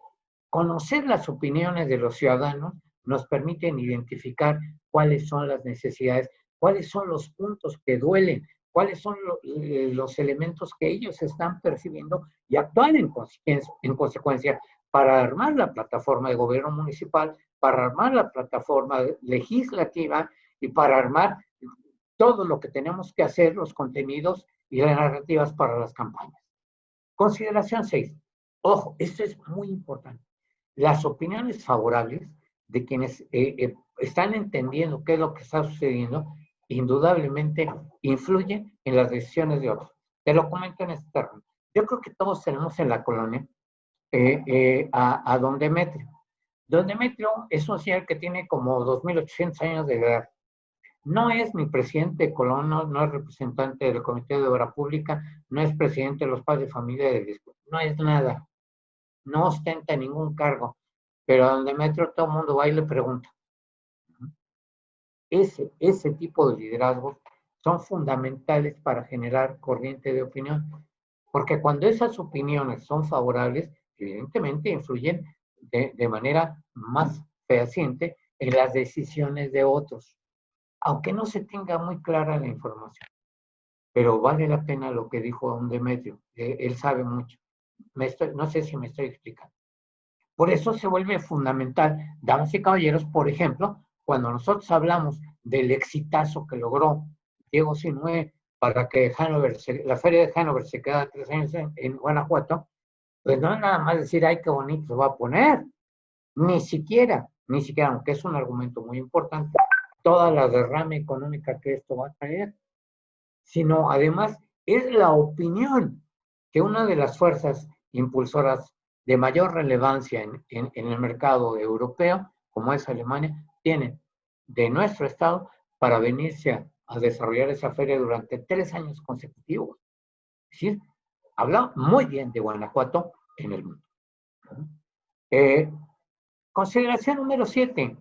Conocer las opiniones de los ciudadanos nos permiten identificar cuáles son las necesidades, cuáles son los puntos que duelen, cuáles son los elementos que ellos están percibiendo y actuar en consecuencia para armar la plataforma de gobierno municipal, para armar la plataforma legislativa y para armar todo lo que tenemos que hacer, los contenidos y las narrativas para las campañas. Consideración 6. Ojo, esto es muy importante. Las opiniones favorables de quienes están entendiendo qué es lo que está sucediendo, indudablemente influyen en las decisiones de otros. Te lo comento en este terreno. Yo creo que todos tenemos en la colonia a Don Demetrio. Don Demetrio es un señor que tiene como 2.800 años de edad. No es ni presidente de Colono, no es representante del Comité de Obra Pública, no es presidente de los padres de familia del disco, no es nada. No ostenta ningún cargo, pero a Don Demetrio todo el mundo va y le pregunta. Ese tipo de liderazgos son fundamentales para generar corriente de opinión, porque cuando esas opiniones son favorables, evidentemente influyen de manera más fehaciente en las decisiones de otros, aunque no se tenga muy clara la información. Pero vale la pena lo que dijo Don Demetrio, él sabe mucho. No sé si me estoy explicando. Por eso se vuelve fundamental, damas y caballeros, por ejemplo, cuando nosotros hablamos del exitazo que logró Diego Sinue para que la feria de Hanover se quedara 3 años en Guanajuato, pues no es nada más decir, ay, qué bonito se va a poner. Ni siquiera, aunque es un argumento muy importante, toda la derrama económica que esto va a traer, sino además es la opinión que una de las fuerzas impulsoras de mayor relevancia en el mercado europeo, como es Alemania, tiene de nuestro estado para venirse a desarrollar esa feria durante 3 años consecutivos. Es decir, habla muy bien de Guanajuato en el mundo. Consideración número 7.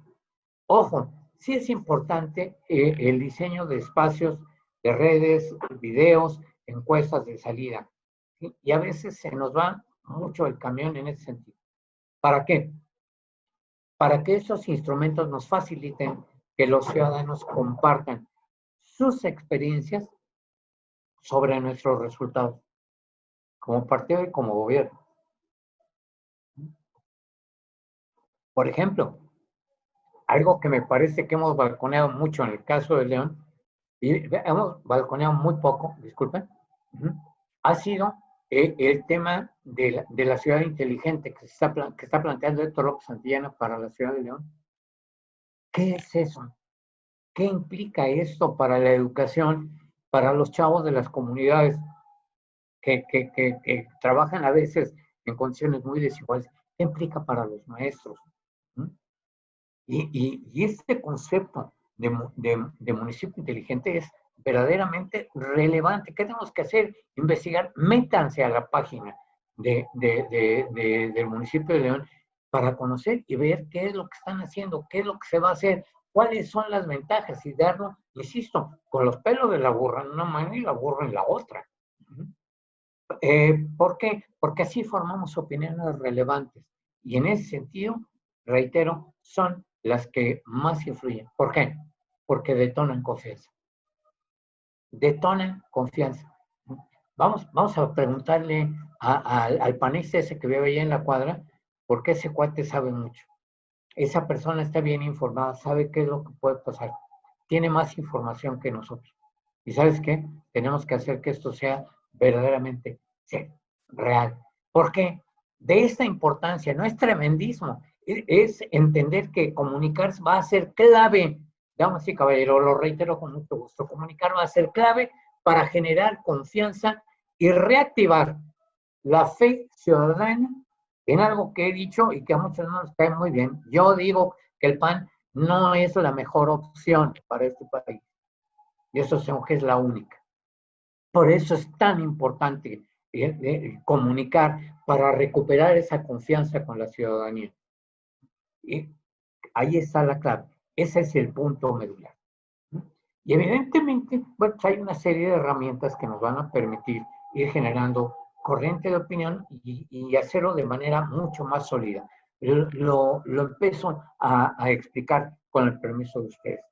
Ojo, sí es importante el diseño de espacios de redes, videos, encuestas de salida. ¿Sí? Y a veces se nos va mucho el camión en ese sentido. ¿Para qué? Para que esos instrumentos nos faciliten que los ciudadanos compartan sus experiencias sobre nuestros resultados, como partido y como gobierno. Por ejemplo, algo que me parece que hemos balconeado mucho en el caso de León y hemos balconeado muy poco, disculpen, ha sido el tema de la ciudad inteligente que está planteando Héctor López Santillana para la ciudad de León. ¿Qué es eso? ¿Qué implica esto para la educación, para los chavos de las comunidades que trabajan a veces en condiciones muy desiguales? ¿Qué implica para los maestros? Y este concepto de municipio inteligente es verdaderamente relevante. ¿Qué tenemos que hacer? Investigar. Métanse a la página del municipio de León para conocer y ver qué es lo que están haciendo, qué es lo que se va a hacer, cuáles son las ventajas y darlo, insisto, con los pelos de la burra en una mano y la burra en la otra. ¿Por qué? Porque así formamos opiniones relevantes. Y en ese sentido, reitero, son las que más influyen. ¿Por qué? Porque detonan confianza. Detonan confianza. Vamos a preguntarle al panista ese que veo ahí en la cuadra, por qué ese cuate sabe mucho. Esa persona está bien informada, sabe qué es lo que puede pasar. Tiene más información que nosotros. ¿Y sabes qué? Tenemos que hacer que esto sea verdaderamente real. ¿Por qué? De esta importancia, no es tremendismo, es entender que comunicar va a ser clave. Damas y caballeros, lo reitero con mucho gusto, comunicar va a ser clave para generar confianza y reactivar la fe ciudadana en algo que he dicho y que a muchos no nos cae muy bien. Yo digo que el PAN no es la mejor opción para este país. Y eso es la única. Por eso es tan importante comunicar para recuperar esa confianza con la ciudadanía. Y ahí está la clave. Ese es el punto medular. Y evidentemente, bueno, hay una serie de herramientas que nos van a permitir ir generando corriente de opinión y hacerlo de manera mucho más sólida. Lo empiezo a explicar con el permiso de ustedes.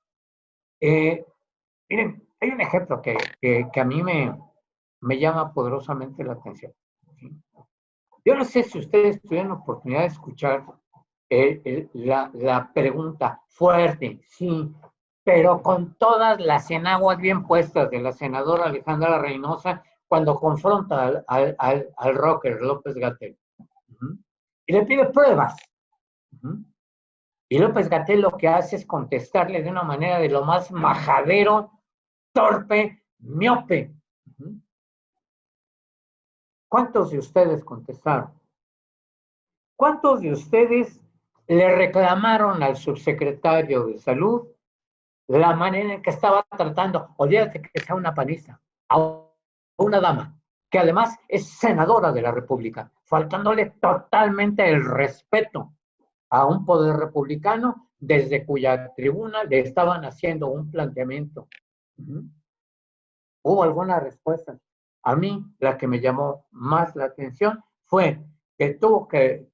Miren, hay un ejemplo que a mí me llama poderosamente la atención. ¿Sí? Yo no sé si ustedes tuvieron la oportunidad de escuchar la pregunta fuerte, sí, pero con todas las enaguas bien puestas de la senadora Alejandra Reynosa cuando confronta al rocker López-Gatell. Y le pide pruebas. Y López-Gatell lo que hace es contestarle de una manera de lo más majadero, torpe, miope. ¿Cuántos de ustedes contestaron? ¿Cuántos de ustedes le reclamaron al subsecretario de Salud la manera en que estaba tratando, olvídate que sea una panista, a una dama, que además es senadora de la República, faltándole totalmente el respeto a un poder republicano desde cuya tribuna le estaban haciendo un planteamiento? ¿Hubo alguna respuesta? A mí, la que me llamó más la atención fue que tuvo que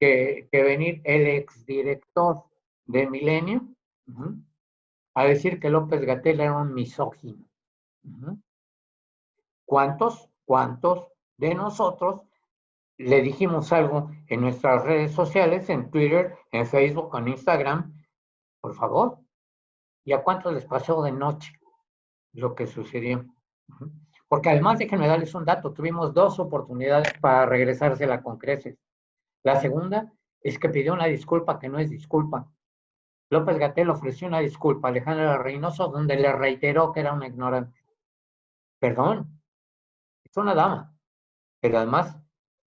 venir el exdirector de Milenio a decir que López-Gatell era un misógino. ¿Cuántos de nosotros le dijimos algo en nuestras redes sociales, en Twitter, en Facebook, en Instagram? Por favor. ¿Y a cuántos les pasó de noche lo que sucedió? Porque además, déjenme darles un dato, tuvimos 2 oportunidades para regresársela con creces. La segunda es que pidió una disculpa que no es disculpa. López-Gatell ofreció una disculpa a Alejandra Reynoso donde le reiteró que era una ignorante. Perdón, es una dama, pero además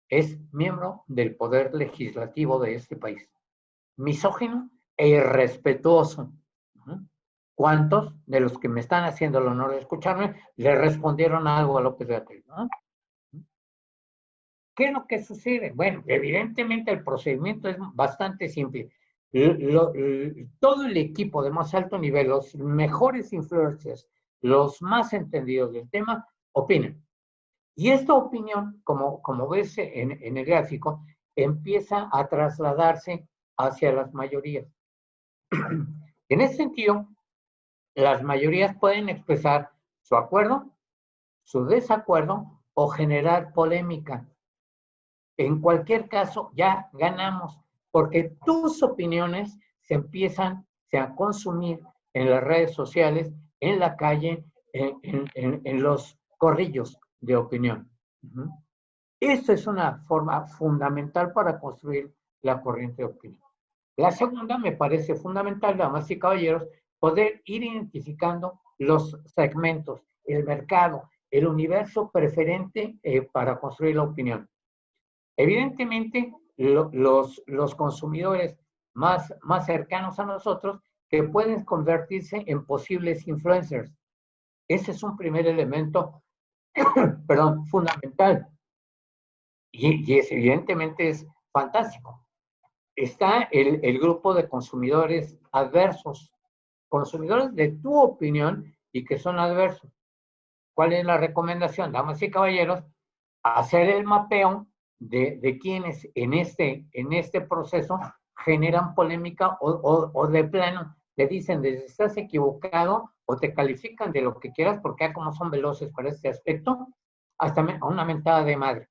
es miembro del poder legislativo de este país. Misógino e irrespetuoso. ¿Cuántos de los que me están haciendo el honor de escucharme le respondieron algo a López-Gatell? ¿Qué es lo que sucede? Bueno, evidentemente el procedimiento es bastante simple. Todo el equipo de más alto nivel, los mejores influencers, los más entendidos del tema, opinan. Y esta opinión, como ves en el gráfico, empieza a trasladarse hacia las mayorías. En ese sentido, las mayorías pueden expresar su acuerdo, su desacuerdo o generar polémica. En cualquier caso, ya ganamos, porque tus opiniones se empiezan a consumir en las redes sociales, en la calle, en los corrillos de opinión. Esta es una forma fundamental para construir la corriente de opinión. La segunda me parece fundamental, damas y caballeros, poder ir identificando los segmentos, el mercado, el universo preferente para construir la opinión. Evidentemente, los consumidores más cercanos a nosotros que pueden convertirse en posibles influencers. Ese es un primer elemento, perdón, fundamental. Y evidentemente es fantástico. Está el grupo de consumidores adversos, consumidores de tu opinión y que son adversos. ¿Cuál es la recomendación, damas y caballeros? Hacer el mapeo de quienes en este proceso generan polémica o de plano le dicen de estás equivocado o te califican de lo que quieras porque ya como son veloces para este aspecto, hasta una mentada de madre.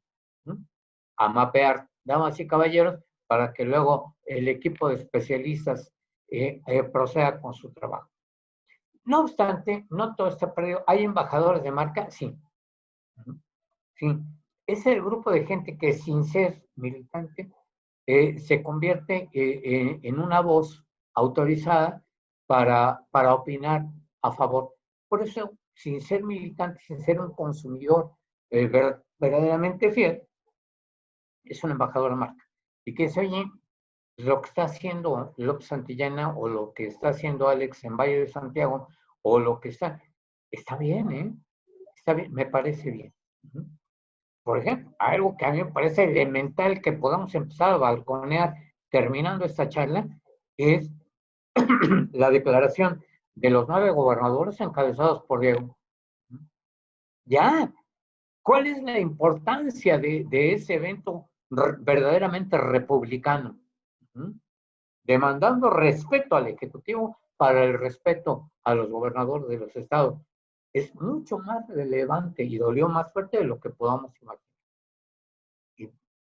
A mapear, damas y caballeros, para que luego el equipo de especialistas proceda con su trabajo. No obstante, no todo está perdido. ¿Hay embajadores de marca? Sí. Sí. Es el grupo de gente que sin ser militante se convierte en una voz autorizada para opinar a favor. Por eso, sin ser militante, sin ser un consumidor verdaderamente fiel, es un embajador de marca. Y que se oye, lo que está haciendo López Santillana o lo que está haciendo Alex en Valle de Santiago o lo que está bien, ¿eh? Está bien, me parece bien. Por ejemplo, algo que a mí me parece elemental que podamos empezar a balconear terminando esta charla es la declaración de los 9 gobernadores encabezados por Diego. Ya, ¿cuál es la importancia de ese evento verdaderamente republicano? Demandando respeto al Ejecutivo para el respeto a los gobernadores de los estados. Es mucho más relevante y dolió más fuerte de lo que podamos imaginar.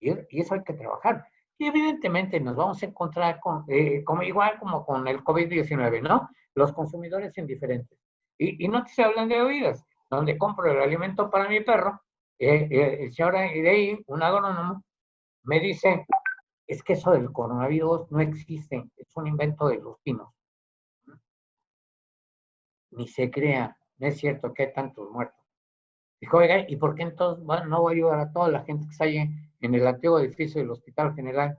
Y eso hay que trabajar. Y evidentemente nos vamos a encontrar como igual como con el COVID-19, ¿no? Los consumidores indiferentes. Y no te se hablan de oídas, donde compro el alimento para mi perro, el señor de ahí, un agrónomo, me dice, es que eso del coronavirus no existe, es un invento de los pinos. Ni se crea, no es cierto que hay tantos muertos. Dijo, oiga, ¿y por qué entonces no voy a ayudar a toda la gente que está allí en el antiguo edificio del Hospital General?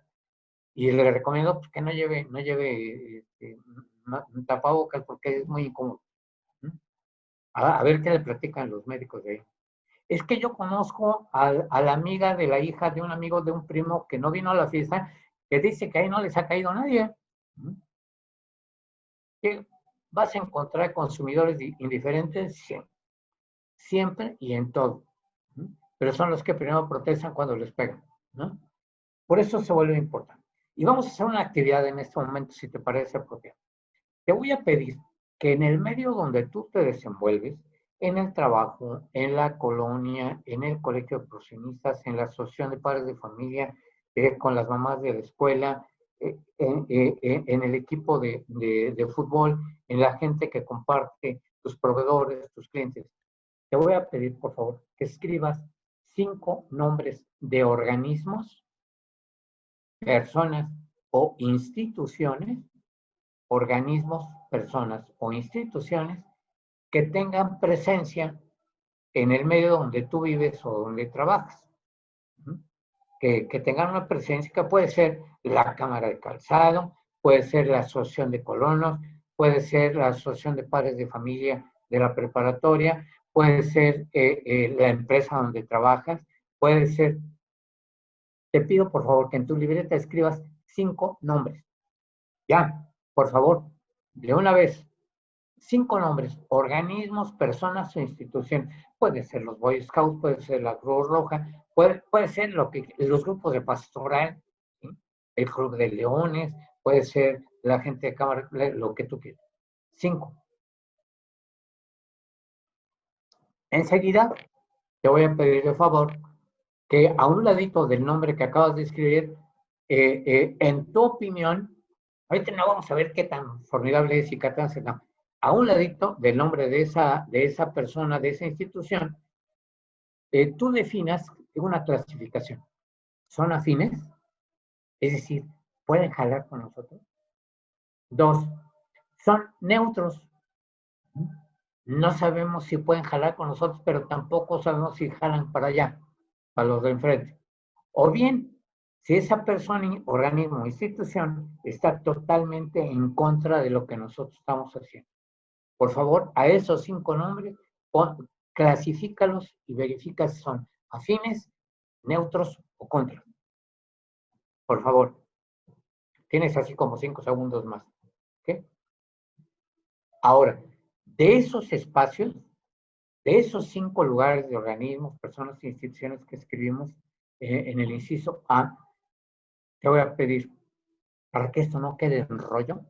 Y le recomiendo pues, que no lleve tapabocas porque es muy incómodo. A ver qué le platican los médicos de ahí. Es que yo conozco a la amiga de la hija de un amigo de un primo que no vino a la fiesta, que dice que ahí no les ha caído nadie. ¿Qué? ¿Vas a encontrar consumidores indiferentes? Siempre. Siempre y en todo. Pero son los que primero protestan cuando les pegan. ¿No? Por eso se vuelve importante. Y vamos a hacer una actividad en este momento, si te parece apropiado. Te voy a pedir que en el medio donde tú te desenvuelves, en el trabajo, en la colonia, en el colegio de profesionistas, en la asociación de padres de familia, con las mamás de la escuela, en el equipo de fútbol, en la gente que comparte, tus proveedores, tus clientes. Te voy a pedir, por favor, que escribas 5 nombres de organismos, personas o instituciones, organismos, personas o instituciones que tengan presencia en el medio donde tú vives o donde trabajas. Que tengan una presencia que puede ser la Cámara de Calzado, puede ser la Asociación de Colonos, puede ser la Asociación de Padres de Familia de la preparatoria, puede ser la empresa donde trabajas, puede ser. Te pido por favor que en tu libreta escribas 5 nombres. Ya, por favor, de una vez. 5 nombres, organismos, personas o instituciones. Puede ser los Boy Scouts, puede ser la Cruz Roja, puede ser los grupos de pastoral, ¿sí? El Club de Leones, puede ser la gente de cámara, lo que tú quieras. 5. Enseguida, te voy a pedir de favor que a un ladito del nombre que acabas de escribir, en tu opinión, ahorita no vamos a ver qué tan formidable es y qué tan no. a un ladito del nombre de esa persona, de esa institución, tú definas una clasificación. ¿Son afines? Es decir, ¿pueden jalar con nosotros? 2, son neutros. No sabemos si pueden jalar con nosotros, pero tampoco sabemos si jalan para allá, para los de enfrente. O bien, si esa persona, organismo o institución está totalmente en contra de lo que nosotros estamos haciendo. Por favor, a esos 5 nombres, clasifícalos y verifica si son afines, neutros o contras. Por favor. Tienes así como 5 segundos más. ¿Okay? Ahora, de esos espacios, de esos 5 lugares de organismos, personas e instituciones que escribimos en el inciso A, te voy a pedir, para que esto no quede en rollo,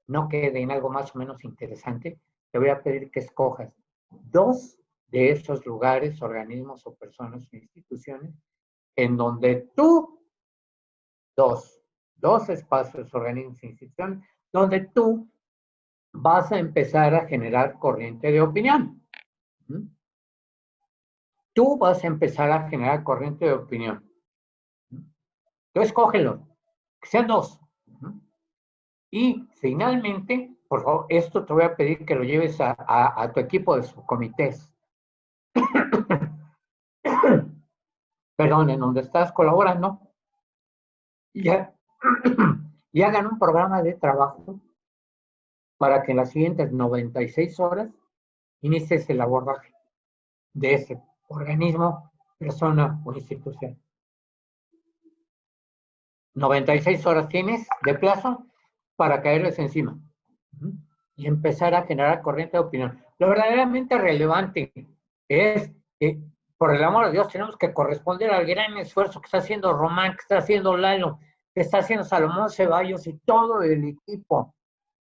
no quede en algo más o menos interesante, te voy a pedir que escojas 2 de esos lugares, organismos o personas o instituciones en donde tú, dos espacios, organismos e instituciones, donde tú vas a empezar a generar corriente de opinión. Tú vas a empezar a generar corriente de opinión. Tú escógelo, que sean 2. Y finalmente, por favor, esto te voy a pedir que lo lleves a tu equipo de subcomités. Perdón, en donde estás colaborando. Y hagan un programa de trabajo para que en las siguientes 96 horas inicies el abordaje de ese organismo, persona o institución. 96 horas tienes de plazo para caerles encima y empezar a generar corriente de opinión. Lo verdaderamente relevante es que, por el amor de Dios, tenemos que corresponder al gran esfuerzo que está haciendo Román, que está haciendo Lalo, que está haciendo Salomón Ceballos y todo el equipo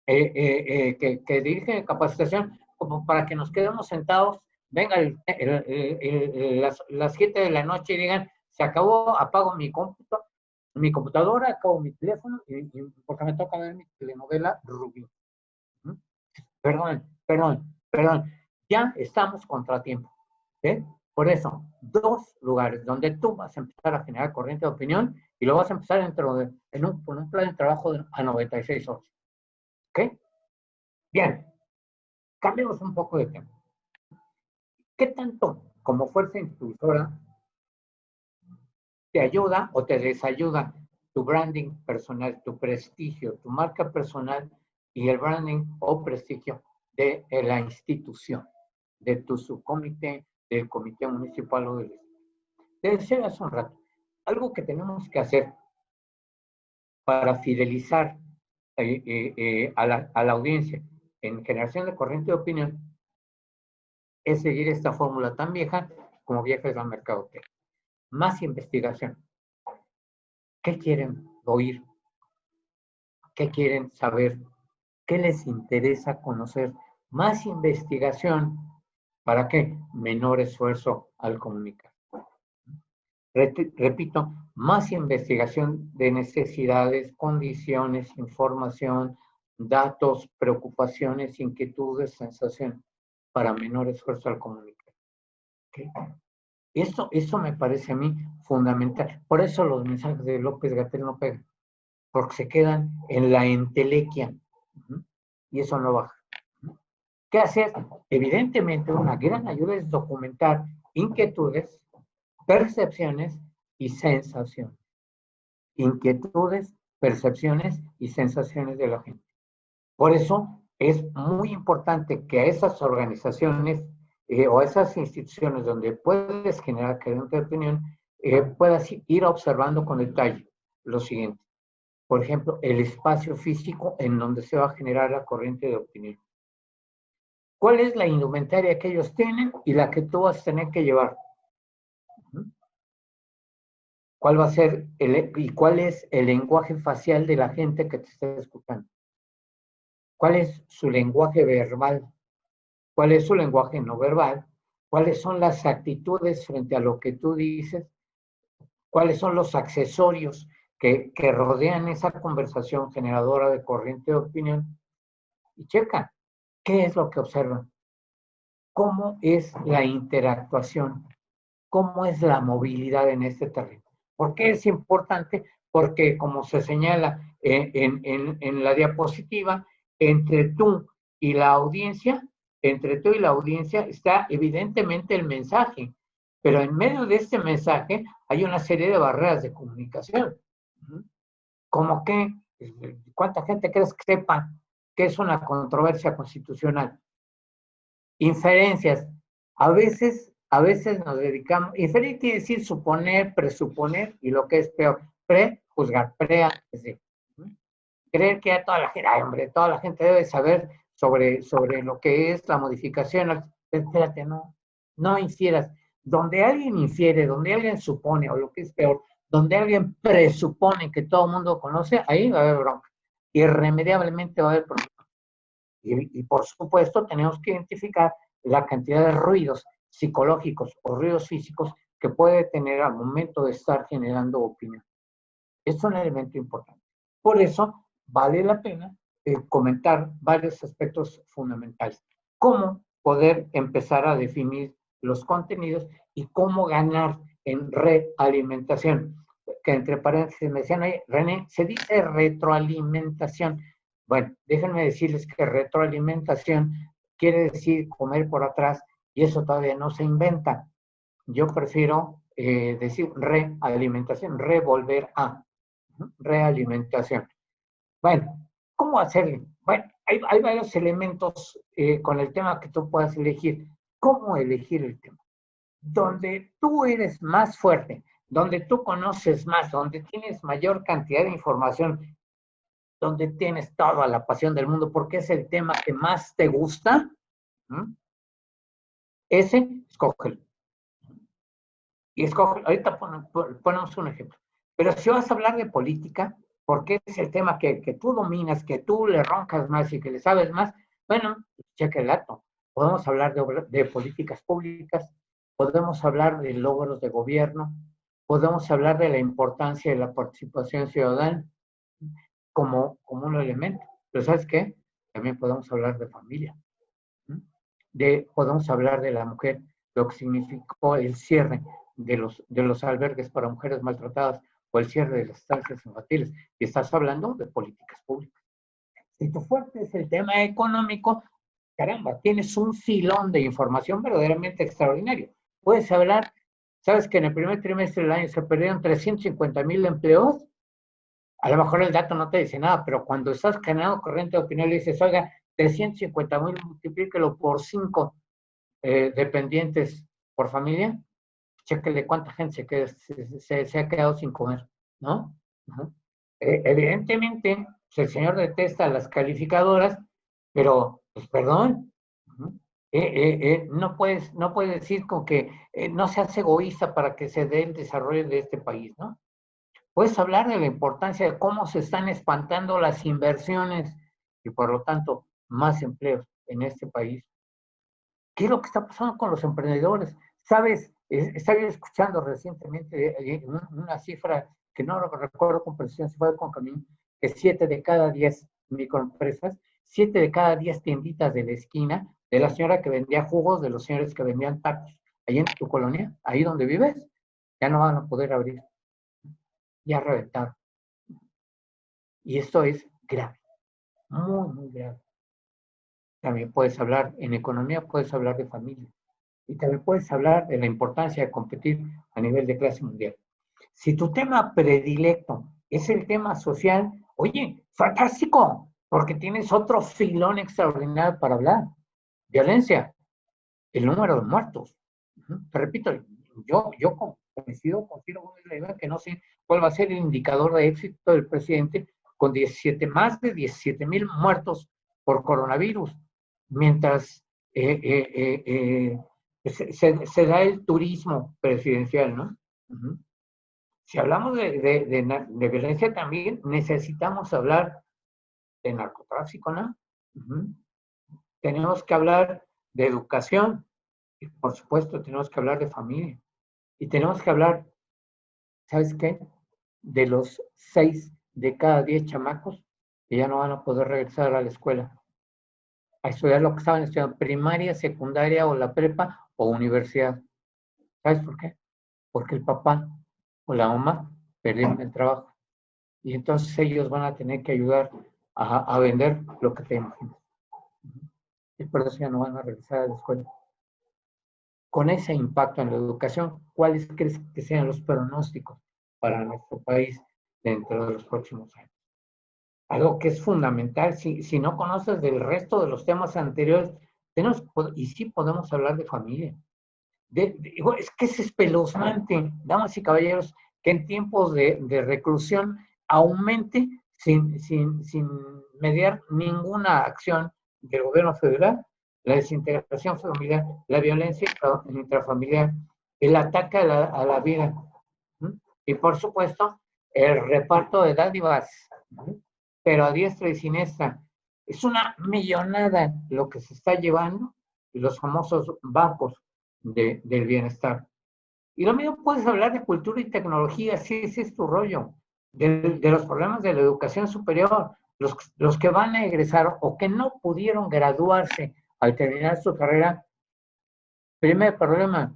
que dirige en capacitación, como para que nos quedemos sentados, venga las 7 de la noche y digan, se acabó, apago mi computadora, acabo mi teléfono, porque me toca ver mi telenovela Rubí. Perdón, ya estamos contratiempo. Por eso, 2 lugares donde tú vas a empezar a generar corriente de opinión y lo vas a empezar en un plan de trabajo a 96 horas. ¿Ok? Bien, cambiemos un poco de tema. ¿Qué tanto como fuerza impulsora te ayuda o te desayuda tu branding personal, tu prestigio, tu marca personal y el branding o prestigio de la institución, de tu subcomité, del comité municipal o del estado? Te decía hace un rato, algo que tenemos que hacer para fidelizar a la audiencia en generación de corriente de opinión es seguir esta fórmula tan vieja como vieja es la mercadotecnia. Más investigación. ¿Qué quieren oír? ¿Qué quieren saber? ¿Qué les interesa conocer? Más investigación. ¿Para qué? Menor esfuerzo al comunicar. Repito, más investigación de necesidades, condiciones, información, datos, preocupaciones, inquietudes, sensaciones, para menor esfuerzo al comunicar. ¿Okay? Eso me parece a mí fundamental. Por eso los mensajes de López-Gatell no pegan, porque se quedan en la entelequia, y eso no baja. ¿Qué hacer? Evidentemente, una gran ayuda es documentar inquietudes, percepciones y sensaciones. Inquietudes, percepciones y sensaciones de la gente. Por eso es muy importante que a esas organizaciones o a esas instituciones donde puedes generar corriente de opinión, puedas ir observando con detalle lo siguiente. Por ejemplo, el espacio físico en donde se va a generar la corriente de opinión. ¿Cuál es la indumentaria que ellos tienen y la que tú vas a tener que llevar? ¿Cuál va a ser y cuál es el lenguaje facial de la gente que te está escuchando? ¿Cuál es su lenguaje verbal? ¿Cuál es su lenguaje no verbal? ¿Cuáles son las actitudes frente a lo que tú dices? ¿Cuáles son los accesorios que rodean esa conversación generadora de corriente de opinión? Y checa, ¿Qué es lo que observan? ¿Cómo es la interactuación? ¿Cómo es la movilidad en este terreno? ¿Por qué es importante? Porque, como se señala en la diapositiva, entre tú y la audiencia, entre tú y la audiencia está evidentemente el mensaje, pero en medio de este mensaje hay una serie de barreras de comunicación. ¿Cómo que? ¿Cuánta gente crees que sepa que es una controversia constitucional? Inferencias. A veces nos dedicamos, inferir quiere decir suponer, presuponer, y lo que es peor, prejuzgar, antes de. Creer que a toda la gente, ay hombre, toda la gente debe saber sobre lo que es la modificación. Espérate, no infieras. Donde alguien infiere, donde alguien supone, o lo que es peor, donde alguien presupone que todo el mundo conoce, ahí va a haber bronca. Irremediablemente va a haber problema. Y por supuesto tenemos que identificar la cantidad de ruidos psicológicos o ruidos físicos que puede tener al momento de estar generando opinión. Es un elemento importante. Por eso vale la pena comentar varios aspectos fundamentales. Cómo poder empezar a definir los contenidos y cómo ganar en realimentación. Que entre paréntesis me decían, René, se dice retroalimentación. Bueno, déjenme decirles que retroalimentación quiere decir comer por atrás y eso todavía no se inventa. Yo prefiero decir realimentación, revolver a realimentación. Bueno, ¿cómo hacerlo? Bueno, hay varios elementos con el tema que tú puedas elegir. ¿Cómo elegir el tema? Donde tú eres más fuerte, donde tú conoces más, donde tienes mayor cantidad de información, donde tienes toda la pasión del mundo, porque es el tema que más te gusta, ese, escógelo. Y escoge, ahorita ponemos un ejemplo. Pero si vas a hablar de política, porque es el tema que tú dominas, que tú le roncas más y que le sabes más, bueno, cheque el dato. Podemos hablar de políticas públicas, podemos hablar de logros de gobierno, podemos hablar de la importancia de la participación ciudadana como un elemento. Pero ¿sabes qué? También podemos hablar de familia. Podemos hablar de la mujer, lo que significó el cierre de los albergues para mujeres maltratadas o el cierre de las estancias infantiles. Y estás hablando de políticas públicas. Si tu fuerte es el tema económico, caramba, tienes un filón de información verdaderamente extraordinario. Puedes hablar, sabes que en el primer trimestre del año se perdieron 350,000 empleos. A lo mejor el dato no te dice nada, pero cuando estás generando corriente de opinión le dices, oiga, 350,000, multiplíquelo por 5 dependientes por familia, chéquele cuánta gente se ha quedado sin comer, ¿no? Evidentemente, el señor detesta las calificadoras, pero, pues perdón, no puedes decir con que no seas egoísta para que se dé el desarrollo de este país, ¿no? Puedes hablar de la importancia de cómo se están espantando las inversiones y por lo tanto más empleos en este país. ¿Qué es lo que está pasando con los emprendedores? ¿Sabes? Estaba escuchando recientemente una cifra que no recuerdo con precisión, si fue con Camín, que 7 de cada 10 microempresas, 7 de cada 10 tienditas de la esquina, de la señora que vendía jugos, de los señores que vendían tacos, ahí en tu colonia, ahí donde vives, ya no van a poder abrir. Ya reventaron. Y esto es grave, muy, muy grave. También puedes hablar, en economía puedes hablar de familia. Y también puedes hablar de la importancia de competir a nivel de clase mundial. Si tu tema predilecto es el tema social, oye, fantástico, porque tienes otro filón extraordinario para hablar. Violencia, el número de muertos. Te repito, yo coincido con Ciro Gómez Leiva que no sé cuál va a ser el indicador de éxito del presidente con más de 17,000 muertos por coronavirus, mientras se da el turismo presidencial, ¿no? Si hablamos de violencia también necesitamos hablar de narcotráfico, ¿no? Tenemos que hablar de educación y por supuesto tenemos que hablar de familia y tenemos que hablar, ¿sabes qué? De los 6 de cada 10 chamacos que ya no van a poder regresar a la escuela. a estudiar lo que estaban estudiando, primaria, secundaria o la prepa o universidad. ¿Sabes por qué? Porque el papá o la mamá perdieron el trabajo. Y entonces ellos van a tener que ayudar a vender lo que te imaginas. Y por eso ya no van a regresar a la escuela. Con ese impacto en la educación, ¿cuáles crees que sean los pronósticos para nuestro país dentro de los próximos años? Algo que es fundamental, si no conoces del resto de los temas anteriores, y sí podemos hablar de familia. Es que es espeluznante, damas y caballeros, que en tiempos de reclusión aumente sin mediar ninguna acción del gobierno federal la desintegración familiar, la violencia intrafamiliar, el ataque a la vida. Y por supuesto, el reparto de dádivas, pero a diestra y siniestra. Es una millonada lo que se está llevando los famosos bancos del bienestar. Y lo mismo puedes hablar de cultura y tecnología, sí, ese es tu rollo, de los problemas de la educación superior, los que van a egresar o que no pudieron graduarse al terminar su carrera. Primer problema,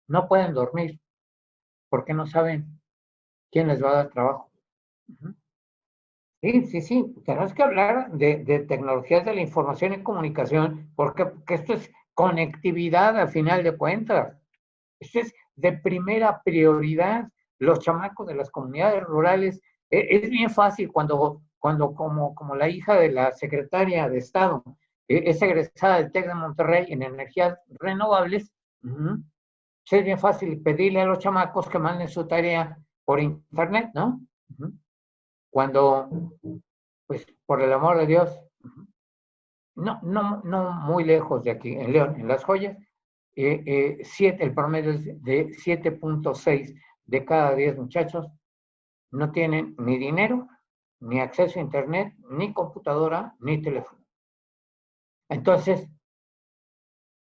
no pueden dormir porque no saben quién les va a dar trabajo. Sí, tenemos que hablar de tecnologías de la información y comunicación, porque esto es conectividad al final de cuentas. Esto es de primera prioridad. Los chamacos de las comunidades rurales, es bien fácil cuando como la hija de la secretaria de Estado, es egresada del TEC de Monterrey en energías renovables, es bien fácil pedirle a los chamacos que manden su tarea por internet, ¿no? Cuando, pues, por el amor de Dios, no muy lejos de aquí, en León, en Las Joyas, el promedio es de 7.6 de cada 10 muchachos no tienen ni dinero, ni acceso a internet, ni computadora, ni teléfono. Entonces,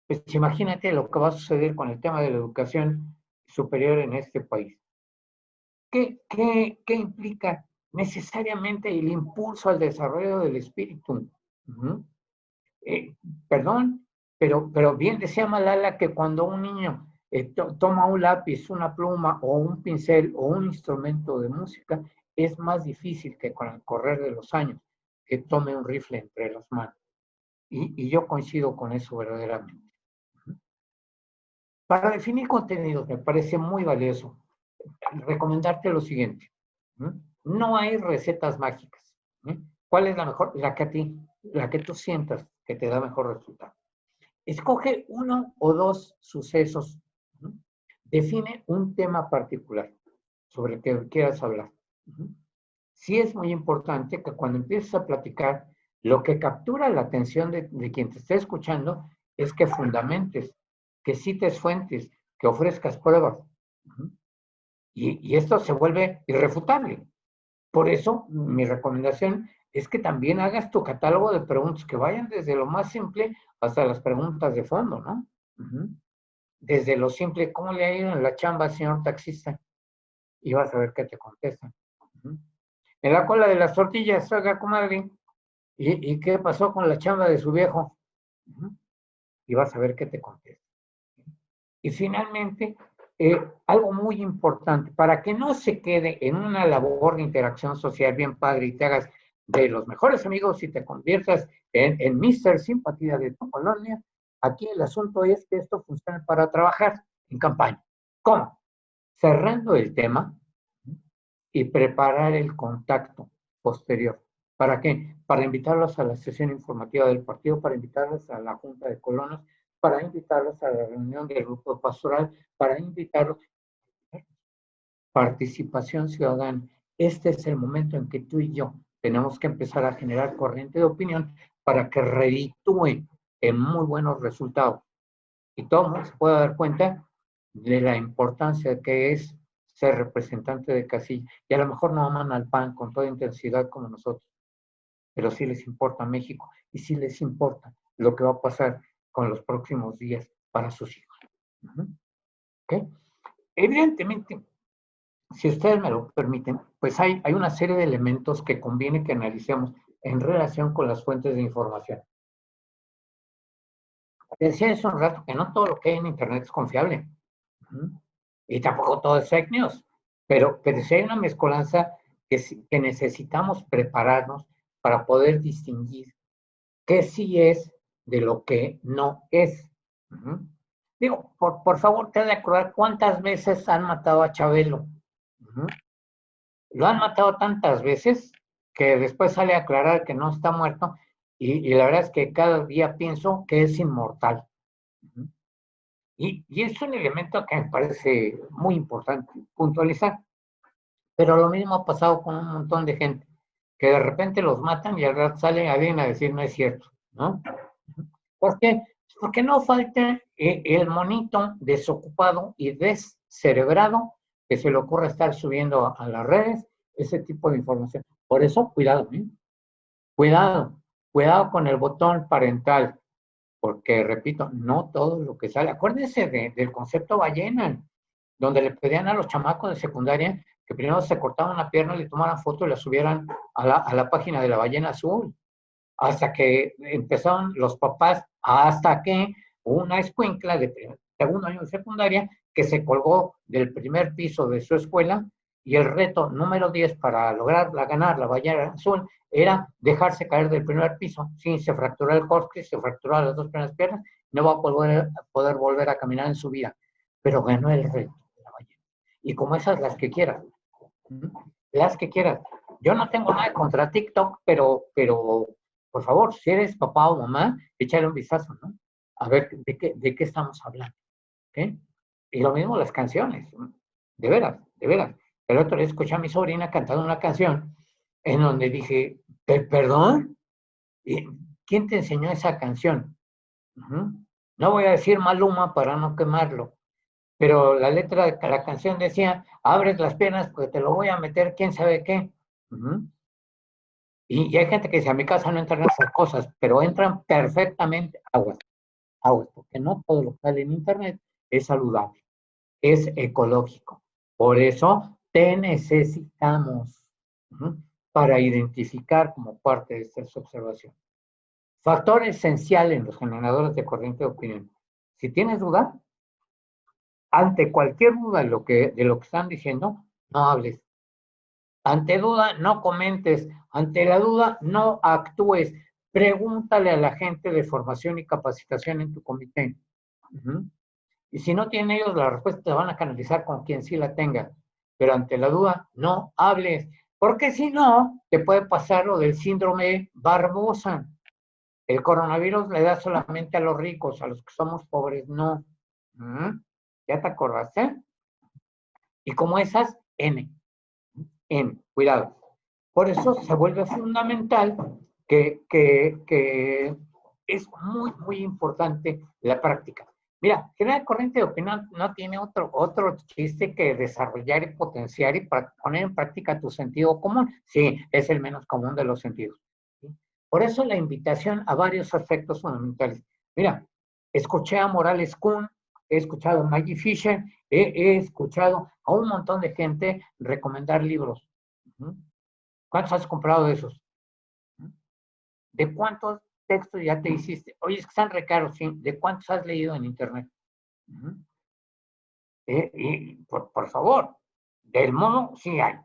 pues imagínate lo que va a suceder con el tema de la educación superior en este país. ¿Qué implica necesariamente el impulso al desarrollo del espíritu? Perdón, pero bien decía Malala que cuando un niño toma un lápiz, una pluma o un pincel o un instrumento de música, es más difícil que con el correr de los años que tome un rifle entre las manos. Y yo coincido con eso verdaderamente. Para definir contenidos me parece muy valioso recomendarte lo siguiente. No hay recetas mágicas. ¿Cuál es la mejor? La que tú sientas que te da mejor resultado. Escoge uno o dos sucesos. Define un tema particular sobre el que quieras hablar. Sí es muy importante que cuando empieces a platicar, lo que captura la atención de quien te esté escuchando es que fundamentes, que cites fuentes, que ofrezcas pruebas. Y esto se vuelve irrefutable. Por eso, mi recomendación es que también hagas tu catálogo de preguntas que vayan desde lo más simple hasta las preguntas de fondo, ¿no? Desde lo simple, ¿cómo le ha ido en la chamba, señor taxista? Y vas a ver qué te contestan. En la cola de las tortillas, oiga, comadre, ¿y qué pasó con la chamba de su viejo? Y vas a ver qué te contestan. Y finalmente, algo muy importante, para que no se quede en una labor de interacción social bien padre y te hagas de los mejores amigos y te conviertas en Mr. Simpatía de tu colonia, aquí el asunto es que esto funcione para trabajar en campaña. ¿Cómo? Cerrando el tema y preparar el contacto posterior. ¿Para qué? Para invitarlos a la sesión informativa del partido, para invitarlos a la Junta de Colonos, para invitarlos a la reunión del grupo pastoral, para invitarlos a participación ciudadana. Este es el momento en que tú y yo tenemos que empezar a generar corriente de opinión para que reditúe en muy buenos resultados. Y todo el mundo se puede dar cuenta de la importancia que es ser representante de casilla. Y a lo mejor no aman al PAN con toda intensidad como nosotros, pero sí les importa México y sí les importa lo que va a pasar con los próximos días para sus hijos. ¿Okay? Evidentemente, si ustedes me lo permiten, pues hay una serie de elementos que conviene que analicemos en relación con las fuentes de información. Te decía hace un rato que no todo lo que hay en Internet es confiable. Y tampoco todo es fake news. Pero sí hay una mezcolanza que necesitamos prepararnos para poder distinguir qué sí es de lo que no es. Digo, por favor, te has de acordar cuántas veces han matado a Chabelo. Lo han matado tantas veces que después sale a aclarar que no está muerto y la verdad es que cada día pienso que es inmortal. Y es un elemento que me parece muy importante puntualizar. Pero lo mismo ha pasado con un montón de gente, que de repente los matan y al rato salen alguien a decir no es cierto, ¿no? ¿Por qué? Porque no falta el monito desocupado y descerebrado que se le ocurre estar subiendo a las redes ese tipo de información. Por eso, cuidado, ¿eh? Cuidado con el botón parental, porque repito, no todo lo que sale. Acuérdense del concepto ballena, donde le pedían a los chamacos de secundaria que primero se cortaban una pierna, le tomaran foto y la subieran a la página de la ballena azul. Hasta que empezaron los papás, hasta que una escuincla de segundo año de secundaria que se colgó del primer piso de su escuela y el reto número 10 para lograr ganar la ballena azul era dejarse caer del primer piso. Sí, se fracturó el costis, se fracturó las dos primeras piernas, no va a poder volver a caminar en su vida, pero ganó el reto de la ballena. Y como esas, las que quieras. Las que quieras. Yo no tengo nada contra TikTok, pero por favor, si eres papá o mamá, échale un vistazo, ¿no? A ver de qué estamos hablando. ¿Okay? Y lo mismo las canciones. De veras, de veras. El otro día escuché a mi sobrina cantando una canción en donde dije, ¿perdón? ¿Quién te enseñó esa canción? No voy a decir Maluma para no quemarlo, pero la letra de la canción decía, abres las piernas porque te lo voy a meter quién sabe qué. Y hay gente que dice, a mi casa no entran esas cosas, pero entran perfectamente aguas, porque no todo lo que sale en Internet es saludable, es ecológico. Por eso te necesitamos para identificar como parte de estas observaciones. Factor esencial en los generadores de corriente de opinión. Si tienes duda, ante cualquier duda de lo que están diciendo, no hables. Ante duda, no comentes. Ante la duda, no actúes. Pregúntale a la gente de formación y capacitación en tu comité. Y si no tienen ellos la respuesta, te van a canalizar con quien sí la tenga. Pero ante la duda, no hables. Porque si no, te puede pasar lo del síndrome Barbosa. El coronavirus le da solamente a los ricos, a los que somos pobres, no. ¿Ya te acordaste? Y como esas, N, cuidado. Por eso se vuelve fundamental que es muy, muy importante la práctica. Mira, generar corriente de opinión no tiene otro chiste que desarrollar y potenciar y poner en práctica tu sentido común. Sí, es el menos común de los sentidos. ¿Sí? Por eso la invitación a varios aspectos fundamentales. Mira, escuché a Morales Kuhn, he escuchado a Maggie Fisher, he escuchado a un montón de gente recomendar libros. ¿Cuántos has comprado de esos? ¿De cuántos textos ya te hiciste? Oye, es que están re caros, sí. ¿De cuántos has leído en Internet? Y por favor, del modo, sí hay.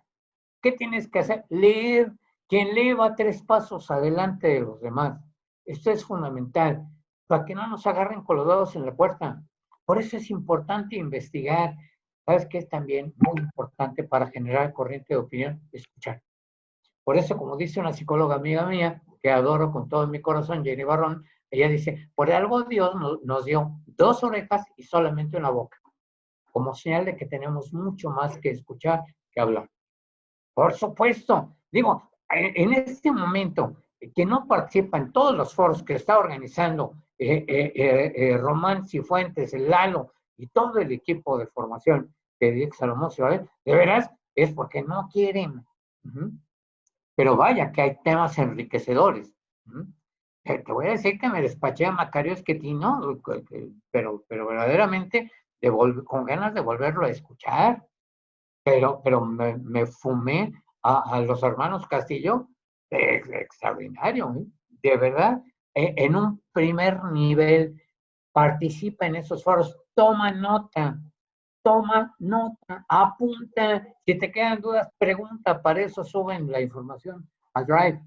¿Qué tienes que hacer? Leer. Quien lee va 3 pasos adelante de los demás. Esto es fundamental, para que no nos agarren con los dedos en la puerta. Por eso es importante investigar. ¿Sabes qué es también muy importante para generar corriente de opinión? Escuchar. Por eso, como dice una psicóloga amiga mía, que adoro con todo mi corazón, Jenny Barrón, ella dice, por algo Dios nos dio 2 orejas y solamente una boca, como señal de que tenemos mucho más que escuchar que hablar. Por supuesto, digo, en este momento, que no participa en todos los foros que está organizando Román Cifuentes, el Lalo y todo el equipo de formación que dice Salomón Ciudad, de veras, es porque no quieren. Pero vaya que hay temas enriquecedores. Te voy a decir que me despaché a Macario Esquetino, pero verdaderamente con ganas de volverlo a escuchar. Pero me fumé a los hermanos Castillo, extraordinario, de verdad, en un primer nivel participa en esos foros, toma nota, apunta. Si te quedan dudas, pregunta, para eso suben la información a Drive.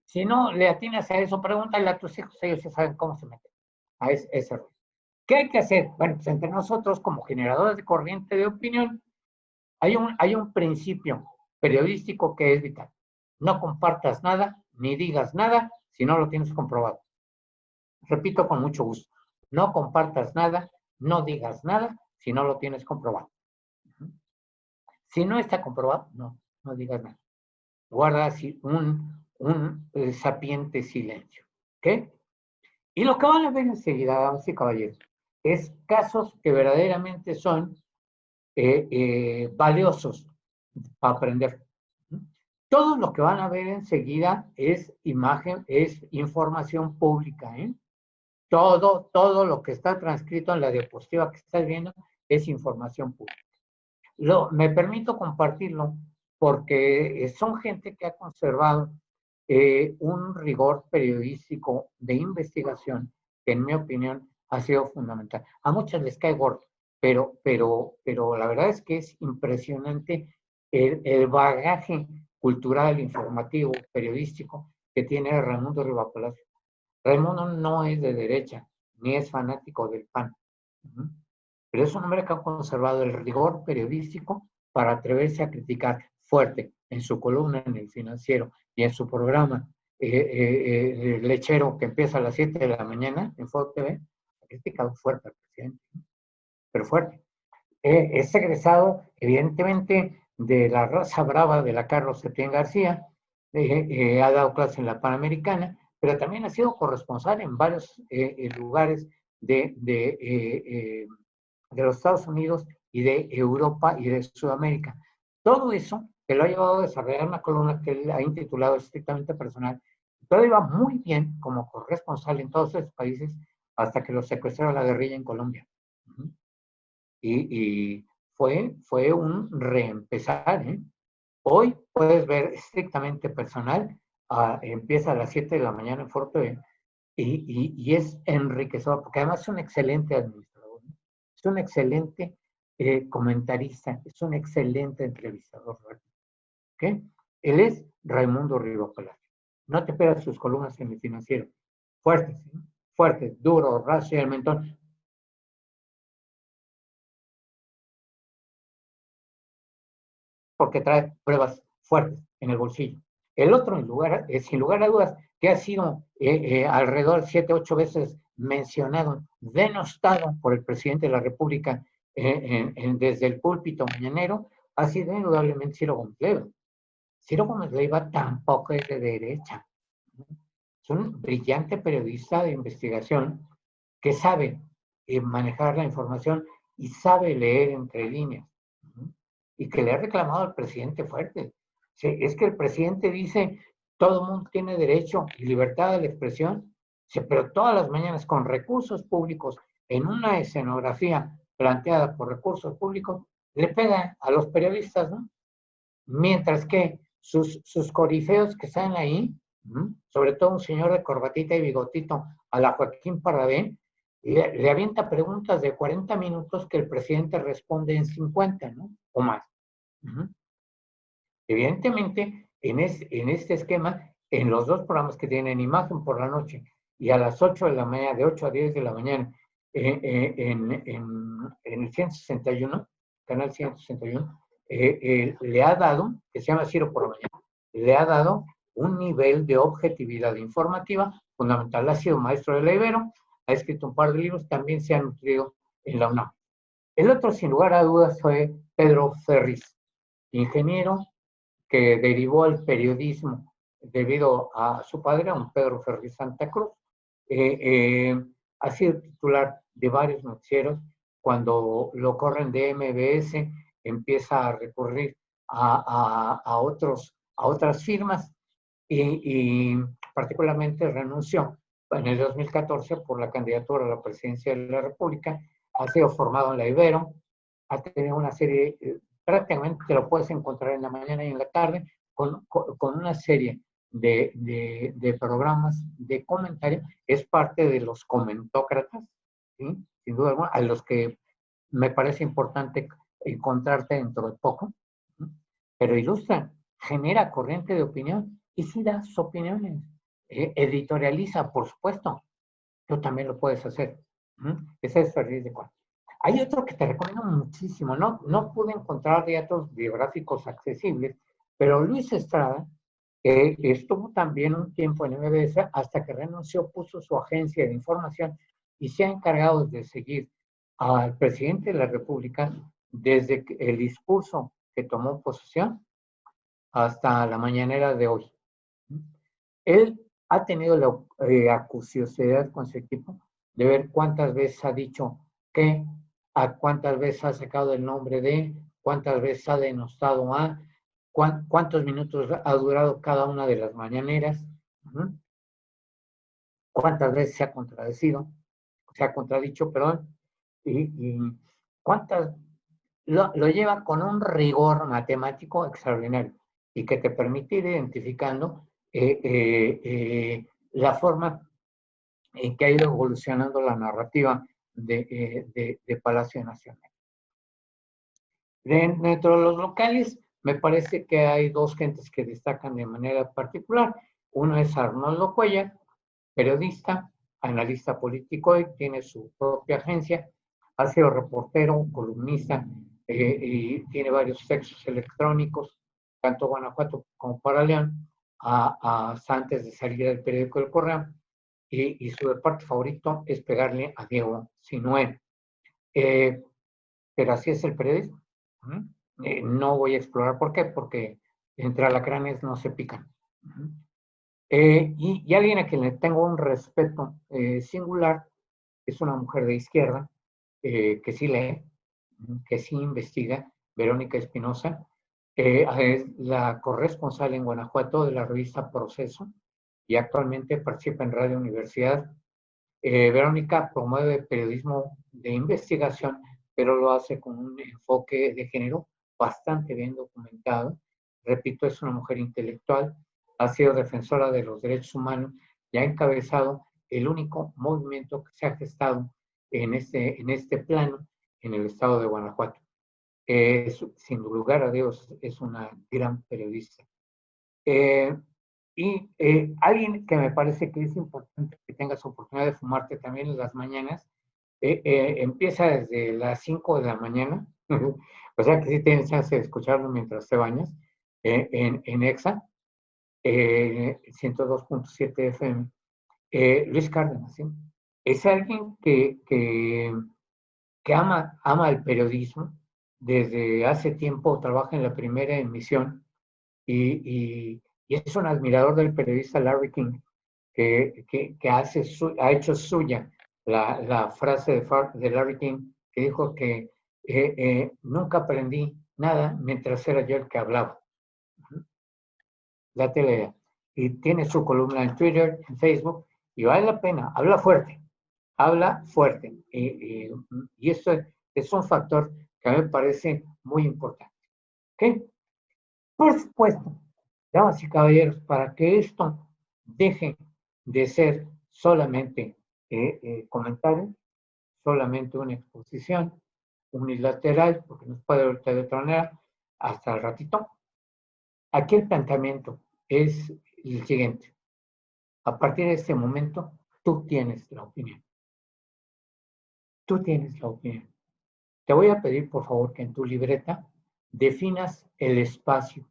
Si no le atinas a eso, pregúntale a tus hijos, ellos ya saben cómo se meten a ese rollo. ¿Qué hay que hacer? Bueno, pues entre nosotros, como generadores de corriente de opinión, hay un principio periodístico que es vital. No compartas nada, ni digas nada, si no lo tienes comprobado. Repito con mucho gusto. No compartas nada, no digas nada, si no lo tienes comprobado. Si no está comprobado, no digas nada. Guarda así un sapiente silencio. ¿Ok? Y lo que van a ver enseguida, damas y caballeros, es casos que verdaderamente son valiosos para aprender. Todo lo que van a ver enseguida es información pública. Todo lo que está transcrito en la diapositiva que estás viendo es información pública. Me permito compartirlo porque son gente que ha conservado un rigor periodístico de investigación que, en mi opinión, ha sido fundamental. A muchos les cae gordo, pero la verdad es que es impresionante el bagaje cultural, informativo, periodístico que tiene Raimundo Riva Palacio. Raimundo no es de derecha, ni es fanático del PAN. Pero es un hombre que ha conservado el rigor periodístico para atreverse a criticar fuerte en su columna en El Financiero y en su programa lechero que empieza a las 7 de la mañana en Fox TV. Ha criticado fuerte al presidente, pero fuerte. Es egresado, evidentemente, de la raza brava de la Carlos Septién García, ha dado clases en la Panamericana, pero también ha sido corresponsal en varios lugares de los Estados Unidos y de Europa y de Sudamérica. Todo eso que lo ha llevado a desarrollar una columna que él ha intitulado Estrictamente Personal. Todo iba muy bien como corresponsal en todos esos países hasta que lo secuestró la guerrilla en Colombia. Y fue un reempezar. Hoy puedes ver Estrictamente Personal, empieza a las 7 de la mañana en Foro TV, y es enriquecedor, porque además es un excelente administrador, es un excelente comentarista, es un excelente entrevistador. ¿Okay? Él es Raimundo Riva Palacio. No te pierdas sus columnas en El Financiero. Fuertes, ¿sí? Fuertes, duro, raso y el mentón. Porque trae pruebas fuertes en el bolsillo. El otro, sin lugar a dudas, que ha sido alrededor de 7, 8 veces mencionado, denostado por el presidente de la República desde el púlpito mañanero, ha sido indudablemente Ciro Gómez Leiva. Ciro Gómez Leiva tampoco es de derecha. Es un brillante periodista de investigación que sabe manejar la información y sabe leer entre líneas. Y que le ha reclamado al presidente fuerte. Es que el presidente dice, todo el mundo tiene derecho y libertad de la expresión, pero todas las mañanas con recursos públicos, en una escenografía planteada por recursos públicos, le pega a los periodistas, ¿no? Mientras que sus corifeos que están ahí, sobre todo un señor de corbatita y bigotito, a la Joaquín Pardavé, le avienta preguntas de 40 minutos que el presidente responde en 50, ¿no? O más. Evidentemente, en este esquema, en los dos programas que tienen imagen por la noche y a las 8 de la mañana, de 8 a 10 de la mañana, en el 161, canal 161, le ha dado, que se llama Ciro por la mañana, le ha dado un nivel de objetividad informativa fundamental. Ha sido maestro de la Ibero, ha escrito un par de libros, también se ha nutrido en la UNAM. El otro, sin lugar a dudas, fue Pedro Ferriz, ingeniero que derivó al periodismo debido a su padre, a un Pedro Ferriz Santa Cruz. Ha sido titular de varios noticieros. Cuando lo corren de MBS, empieza a recurrir a otras firmas y particularmente renunció en el 2014 por la candidatura a la presidencia de la República. Ha sido formado en la Ibero, ha tenido una serie, prácticamente te lo puedes encontrar en la mañana y en la tarde, con una serie de programas de comentario, es parte de los comentócratas, ¿sí? Sin duda alguna, a los que me parece importante encontrarte dentro de poco, ¿sí? Pero ilustra, genera corriente de opinión y sí da sus opiniones, editorializa, por supuesto, tú también lo puedes hacer. Esa es feliz de cuál. Hay otro que te recomiendo muchísimo, no pude encontrar datos biográficos accesibles, pero Luis Estrada, que estuvo también un tiempo en MBS hasta que renunció, puso su agencia de información y se ha encargado de seguir al presidente de la República desde el discurso que tomó posesión hasta la mañanera de hoy. Él ha tenido la acuciosidad con su equipo de ver cuántas veces ha dicho que, a cuántas veces ha sacado el nombre de, cuántas veces ha denostado a, cuántos minutos ha durado cada una de las mañaneras, cuántas veces se ha contradicho, perdón, y cuántas, lo lleva con un rigor matemático extraordinario y que te permite ir identificando la forma en que ha ido evolucionando la narrativa de Palacio Nacional. Dentro de los locales, me parece que hay dos gentes que destacan de manera particular. Uno es Arnoldo Cuellar, periodista, analista político y tiene su propia agencia. Ha sido reportero, columnista y tiene varios textos electrónicos, tanto Guanajuato como para León, antes de salir del periódico El Correo. Y su deporte favorito es pegarle a Diego Sinué. Pero así es el periodismo. No voy a explorar por qué, porque entre alacranes no se pican. Y alguien a quien le tengo un respeto singular es una mujer de izquierda que sí lee, que sí investiga, Verónica Espinosa. Es la corresponsal en Guanajuato de la revista Proceso y actualmente participa en Radio Universidad. Verónica promueve periodismo de investigación, pero lo hace con un enfoque de género bastante bien documentado. Repito, es una mujer intelectual, ha sido defensora de los derechos humanos y ha encabezado el único movimiento que se ha gestado en este plano en el estado de Guanajuato. Sin lugar a Dios, es una gran periodista. Y alguien que me parece que es importante que tengas oportunidad de fumarte también en las mañanas, empieza desde las 5 de la mañana, o sea que sí tienes chance de escucharlo mientras te bañas, en EXA, 102.7 FM. Luis Cárdenas, ¿sí? Es alguien que ama el periodismo, desde hace tiempo trabaja en la primera emisión y es un admirador del periodista Larry King, que ha hecho suya la frase de Larry King, que dijo que nunca aprendí nada mientras era yo el que hablaba. Date la idea. Y tiene su columna en Twitter, en Facebook, y vale la pena, habla fuerte. Y esto es un factor que a mí me parece muy importante. ¿Ok? Por supuesto, damas y caballeros, para que esto deje de ser solamente comentario, solamente una exposición unilateral, porque nos puede ahorita de otra manera, hasta el ratito. Aquí el planteamiento es el siguiente. A partir de este momento, tú tienes la opinión. Tú tienes la opinión. Te voy a pedir, por favor, que en tu libreta definas el espacio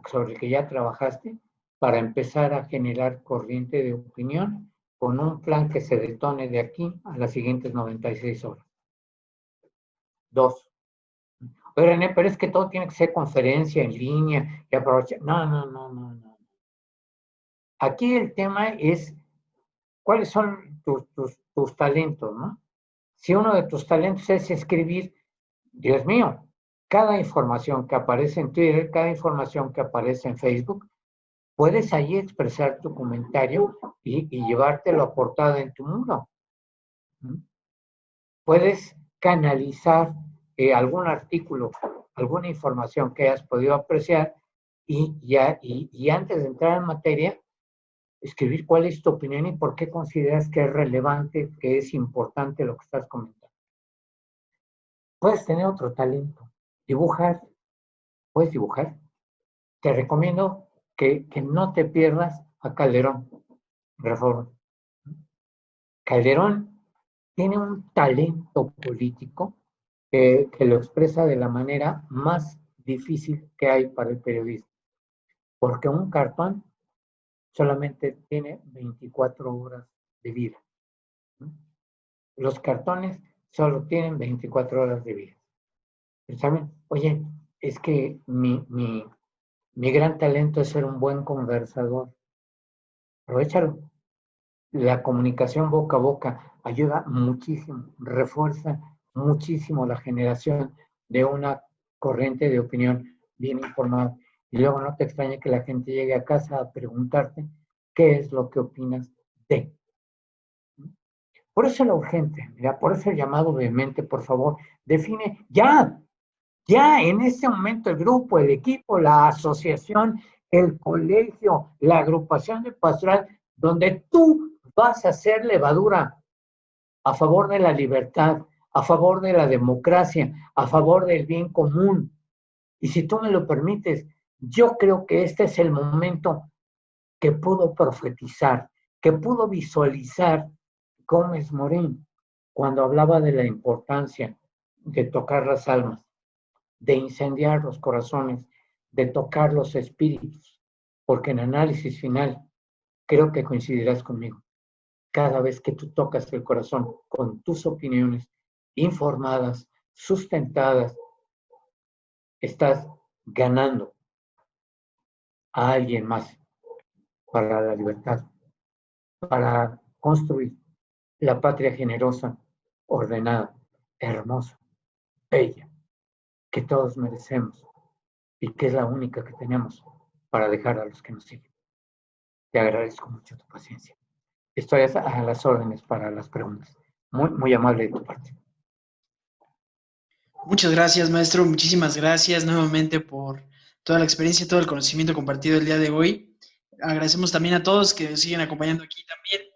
sobre el que ya trabajaste para empezar a generar corriente de opinión con un plan que se detone de aquí a las siguientes 96 horas. 2. Oye, René, pero es que todo tiene que ser conferencia en línea y aprovechar. No. Aquí el tema es cuáles son tus talentos, ¿no? Si uno de tus talentos es escribir, Dios mío, cada información que aparece en Twitter, cada información que aparece en Facebook, puedes ahí expresar tu comentario y llevártelo a portada en tu muro. Puedes canalizar algún artículo, alguna información que hayas podido apreciar y antes de entrar en materia, escribir cuál es tu opinión y por qué consideras que es relevante, que es importante lo que estás comentando. Puedes tener otro talento, dibujar, puedes dibujar. Te recomiendo que no te pierdas a Calderón, Reforma. Calderón tiene un talento político que lo expresa de la manera más difícil que hay para el periodismo, porque un cartón solamente tiene 24 horas de vida. Los cartones solo tienen 24 horas de vida. Pero saben, oye, es que mi gran talento es ser un buen conversador. Aprovechalo. La comunicación boca a boca ayuda muchísimo, refuerza muchísimo la generación de una corriente de opinión bien informada. Y luego no te extrañe que la gente llegue a casa a preguntarte qué es lo que opinas de. Por eso lo urgente, mira, por eso el llamado vehemente, por favor, define ya en este momento el grupo, el equipo, la asociación, el colegio, la agrupación de pastoral, donde tú vas a hacer levadura a favor de la libertad, a favor de la democracia, a favor del bien común. Y si tú me lo permites, yo creo que este es el momento que pudo profetizar, que pudo visualizar Gómez Morín cuando hablaba de la importancia de tocar las almas, de incendiar los corazones, de tocar los espíritus, porque en análisis final creo que coincidirás conmigo. Cada vez que tú tocas el corazón con tus opiniones informadas, sustentadas, estás ganando a alguien más para la libertad, para construir la patria generosa, ordenada, hermosa, bella, que todos merecemos y que es la única que tenemos para dejar a los que nos siguen. Te agradezco mucho tu paciencia. Estoy a las órdenes para las preguntas. Muy, muy amable de tu parte. Muchas gracias, maestro. Muchísimas gracias nuevamente por toda la experiencia y todo el conocimiento compartido el día de hoy. Agradecemos también a todos que nos siguen acompañando aquí también.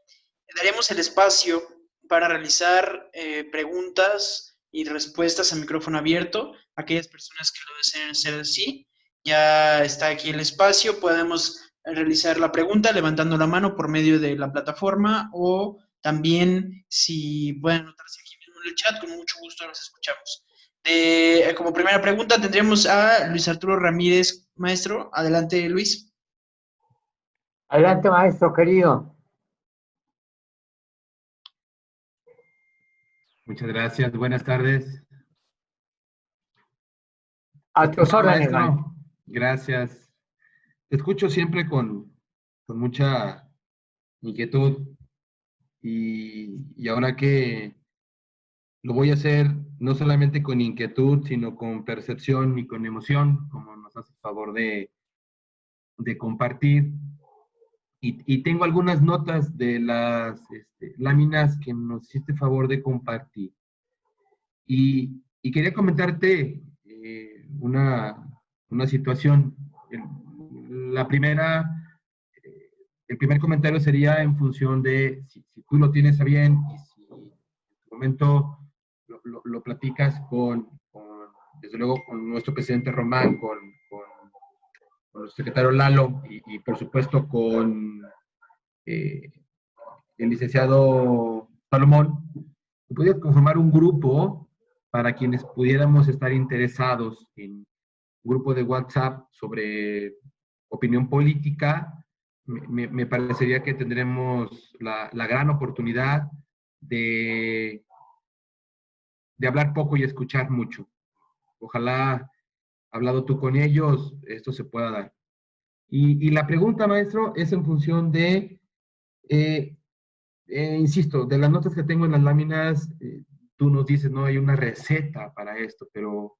Daremos el espacio para realizar preguntas y respuestas a micrófono abierto. Aquellas personas que lo deseen hacer así, ya está aquí el espacio. Podemos realizar la pregunta levantando la mano por medio de la plataforma o también si pueden anotarse aquí mismo en el chat, con mucho gusto los escuchamos. Como primera pregunta tendríamos a Luis Arturo Ramírez, maestro. Adelante, Luis. Adelante, maestro querido. Muchas gracias. Buenas tardes. A tus órdenes, maestro. Gracias. Te escucho siempre con mucha inquietud y ahora que lo voy a hacer no solamente con inquietud, sino con percepción y con emoción, como nos haces favor de compartir. Y tengo algunas notas de las láminas que nos hiciste favor de compartir. Y quería comentarte una situación. La primera, el primer comentario sería en función de si tú lo tienes a bien y si en tu momento lo platicas desde luego, con nuestro presidente Román, con nuestro secretario Lalo y por supuesto con el licenciado Salomón, podías conformar un grupo para quienes pudiéramos estar interesados en un grupo de WhatsApp sobre opinión política. Me parecería que tendremos la gran oportunidad de hablar poco y escuchar mucho. Ojalá, hablado tú con ellos, esto se pueda dar. Y la pregunta, maestro, es en función de, insisto, de las notas que tengo en las láminas, tú nos dices, no hay una receta para esto, pero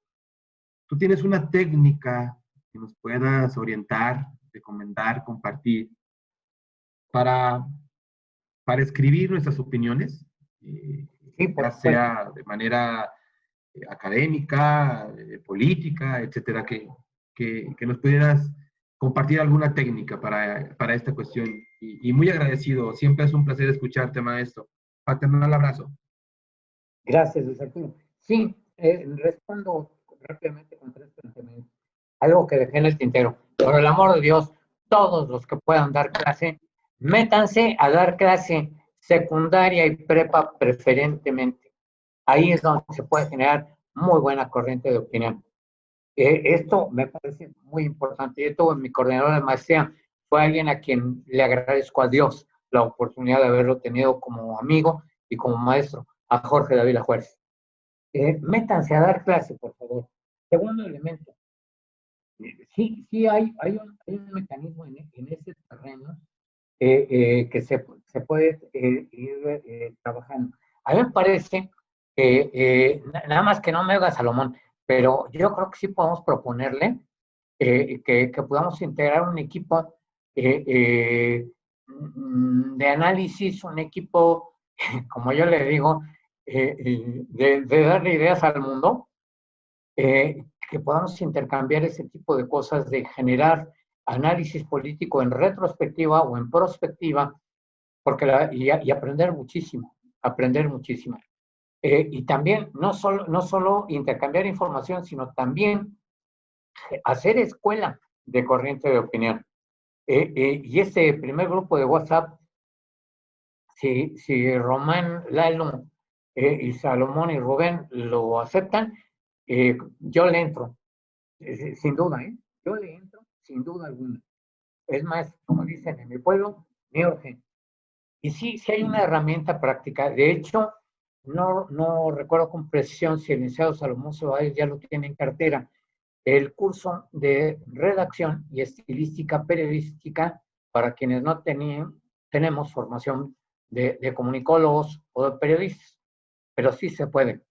tú tienes una técnica que nos puedas orientar, recomendar, compartir para escribir nuestras opiniones, Sí, ya sea de manera académica, política, etcétera, que nos pudieras compartir alguna técnica para esta cuestión. Y muy agradecido. Siempre es un placer escucharte, maestro. Fraternal abrazo. Gracias, Luis Arturo. Sí, respondo rápidamente con 3 planteamientos. Algo que dejé en el tintero. Por el amor de Dios, todos los que puedan dar clase, métanse a dar clase secundaria y prepa preferentemente. Ahí es donde se puede generar muy buena corriente de opinión. Esto me parece muy importante. Yo tuve mi coordinador de maestría, fue alguien a quien le agradezco a Dios la oportunidad de haberlo tenido como amigo y como maestro, a Jorge Dávila Juárez. Métanse a dar clase, por favor. Segundo elemento, sí hay un mecanismo en ese terreno que se puede ir trabajando. A mí me parece que, nada más que no me haga Salomón, pero yo creo que sí podemos proponerle que podamos integrar un equipo de análisis, un equipo, como yo le digo, de darle ideas al mundo, que podamos intercambiar ese tipo de cosas, de generar análisis político en retrospectiva o en prospectiva, porque y aprender muchísimo, aprender muchísimo. Y también no solo intercambiar información, sino también hacer escuela de corriente de opinión. Y este primer grupo de WhatsApp, si Román, Lalo y Salomón y Rubén lo aceptan, yo le entro, sin duda, yo le entro sin duda alguna. Es más, como dicen en mi pueblo, me urge. Y sí hay una herramienta práctica. De hecho, no recuerdo con precisión si el licenciado Salomón Ceballos ya lo tiene en cartera, el curso de redacción y estilística periodística para quienes no tenemos formación de comunicólogos o de periodistas, pero sí se puede.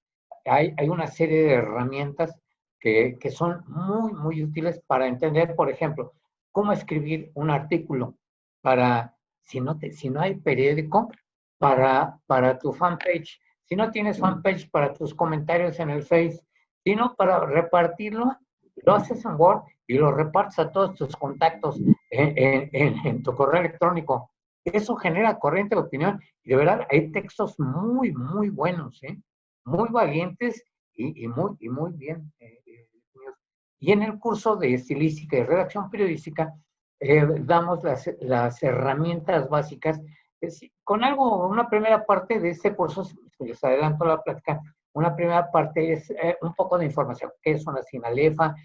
Hay una serie de herramientas que son muy útiles para entender, por ejemplo, cómo escribir un artículo para, si no hay periódico, para tu fanpage, si no tienes fanpage para tus comentarios en el Face, sino para repartirlo, lo haces en Word y lo repartes a todos tus contactos en tu correo electrónico. Eso genera corriente de opinión y de verdad hay textos muy buenos, muy valientes y muy bien. Y en el curso de estilística y redacción periodística damos las herramientas básicas. Con una primera parte de este curso, les adelanto la plática, una primera parte es un poco de información, qué es una sinalefa,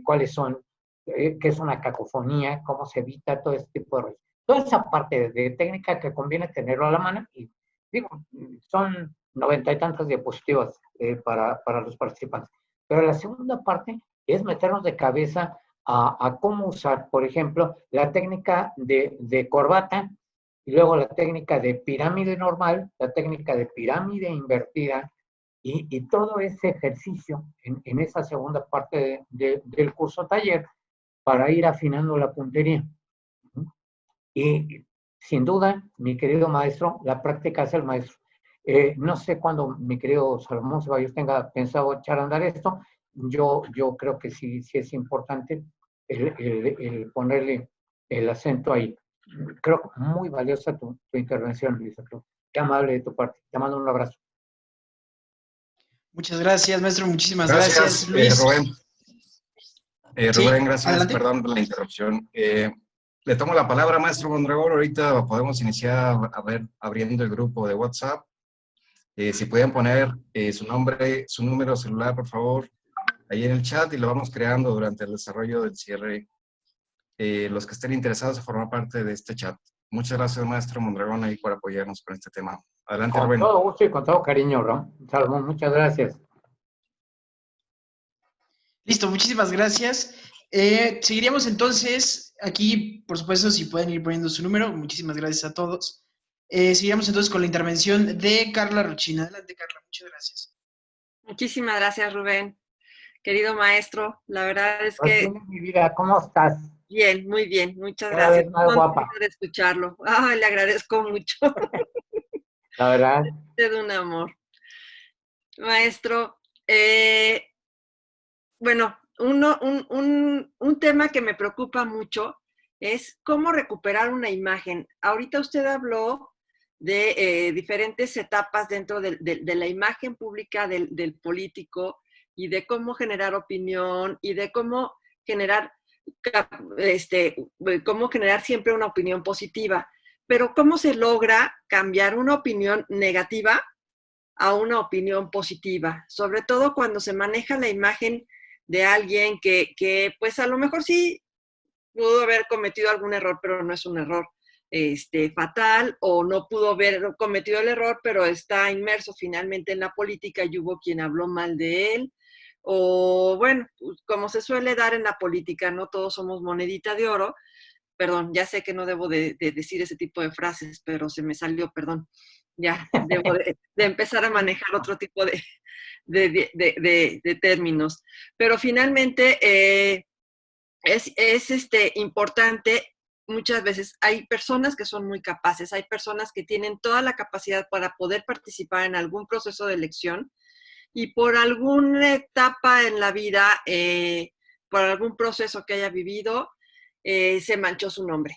cuáles son, qué es una cacofonía, cómo se evita todo este tipo de cosas. Toda esa parte de técnica que conviene tenerlo a la mano y digo, son 90 y tantas diapositivas para los participantes. Pero la segunda parte es meternos de cabeza a cómo usar, por ejemplo, la técnica de corbata y luego la técnica de pirámide normal, la técnica de pirámide invertida y todo ese ejercicio en esa segunda parte del curso taller para ir afinando la puntería. Y sin duda, mi querido maestro, la práctica es el maestro. No sé cuándo mi querido Salomón Ceballos tenga pensado echar a andar esto. Yo creo que sí es importante el ponerle el acento ahí. Creo muy valiosa tu intervención, Luis Arturo. Qué amable de tu parte. Te mando un abrazo. Muchas gracias, maestro. Muchísimas Gracias, Luis. Rubén. Sí, Rubén, gracias. adelante. Perdón por la interrupción. Le tomo la palabra, maestro Mondragón. Ahorita podemos iniciar abriendo el grupo de WhatsApp. Si pueden poner su nombre, su número celular, por favor, ahí en el chat y lo vamos creando durante el desarrollo del cierre. Los que estén interesados en formar parte de este chat. Muchas gracias, maestro Mondragón, ahí por apoyarnos con este tema. Adelante, Con Rubén. todo gusto y con todo cariño, Salomón. Muchas gracias. Listo, muchísimas gracias. Seguiríamos entonces aquí, por supuesto, si pueden ir poniendo su número. Muchísimas gracias a todos. Seguiríamos entonces con la intervención de Carla Rochina. Adelante, Carla. Muchas gracias. Muchísimas gracias, Rubén. Querido maestro, la verdad es que... Rochina, mi vida, ¿cómo estás? Bien, muy bien. Muchas Cada gracias. vez más guapa. De escucharlo. Le agradezco mucho. La verdad. Es un amor. Maestro, bueno, un tema que me preocupa mucho es cómo recuperar una imagen. Ahorita usted habló de diferentes etapas dentro de la imagen pública del político y de cómo generar opinión y de cómo generar, cómo generar siempre una opinión positiva. Pero ¿cómo se logra cambiar una opinión negativa a una opinión positiva? Sobre todo cuando se maneja la imagen de alguien que pues a lo mejor sí pudo haber cometido algún error, pero no es un error fatal, o no pudo haber cometido el error, pero está inmerso finalmente en la política y hubo quien habló mal de él, o bueno, pues, como se suele dar en la política, no todos somos monedita de oro. Perdón, ya sé que no debo de decir ese tipo de frases, pero se me salió, perdón. Ya debo de empezar a manejar otro tipo de términos. Pero finalmente es importante. Muchas veces hay personas que son muy capaces, hay personas que tienen toda la capacidad para poder participar en algún proceso de elección y por alguna etapa en la vida, por algún proceso que haya vivido, se manchó su nombre.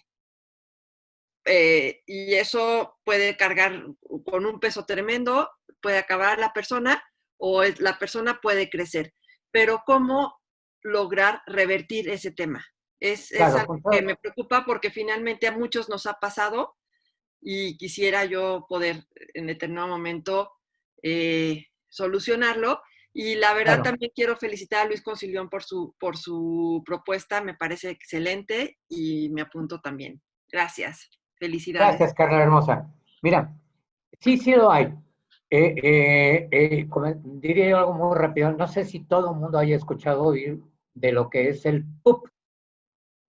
Y eso puede cargar con un peso tremendo, puede acabar la persona o la persona puede crecer. Pero ¿cómo lograr revertir ese tema? Es Claro, algo que me preocupa porque finalmente a muchos nos ha pasado y quisiera yo poder en determinado momento solucionarlo. Y la verdad claro. también quiero felicitar a Luis Concilión por su propuesta, me parece excelente y me apunto también. Gracias, felicidades. Gracias, Carla Hermosa. Mira, sí lo hay. Diría yo algo muy rápido. No sé si todo el mundo haya escuchado oír de lo que es el PUP,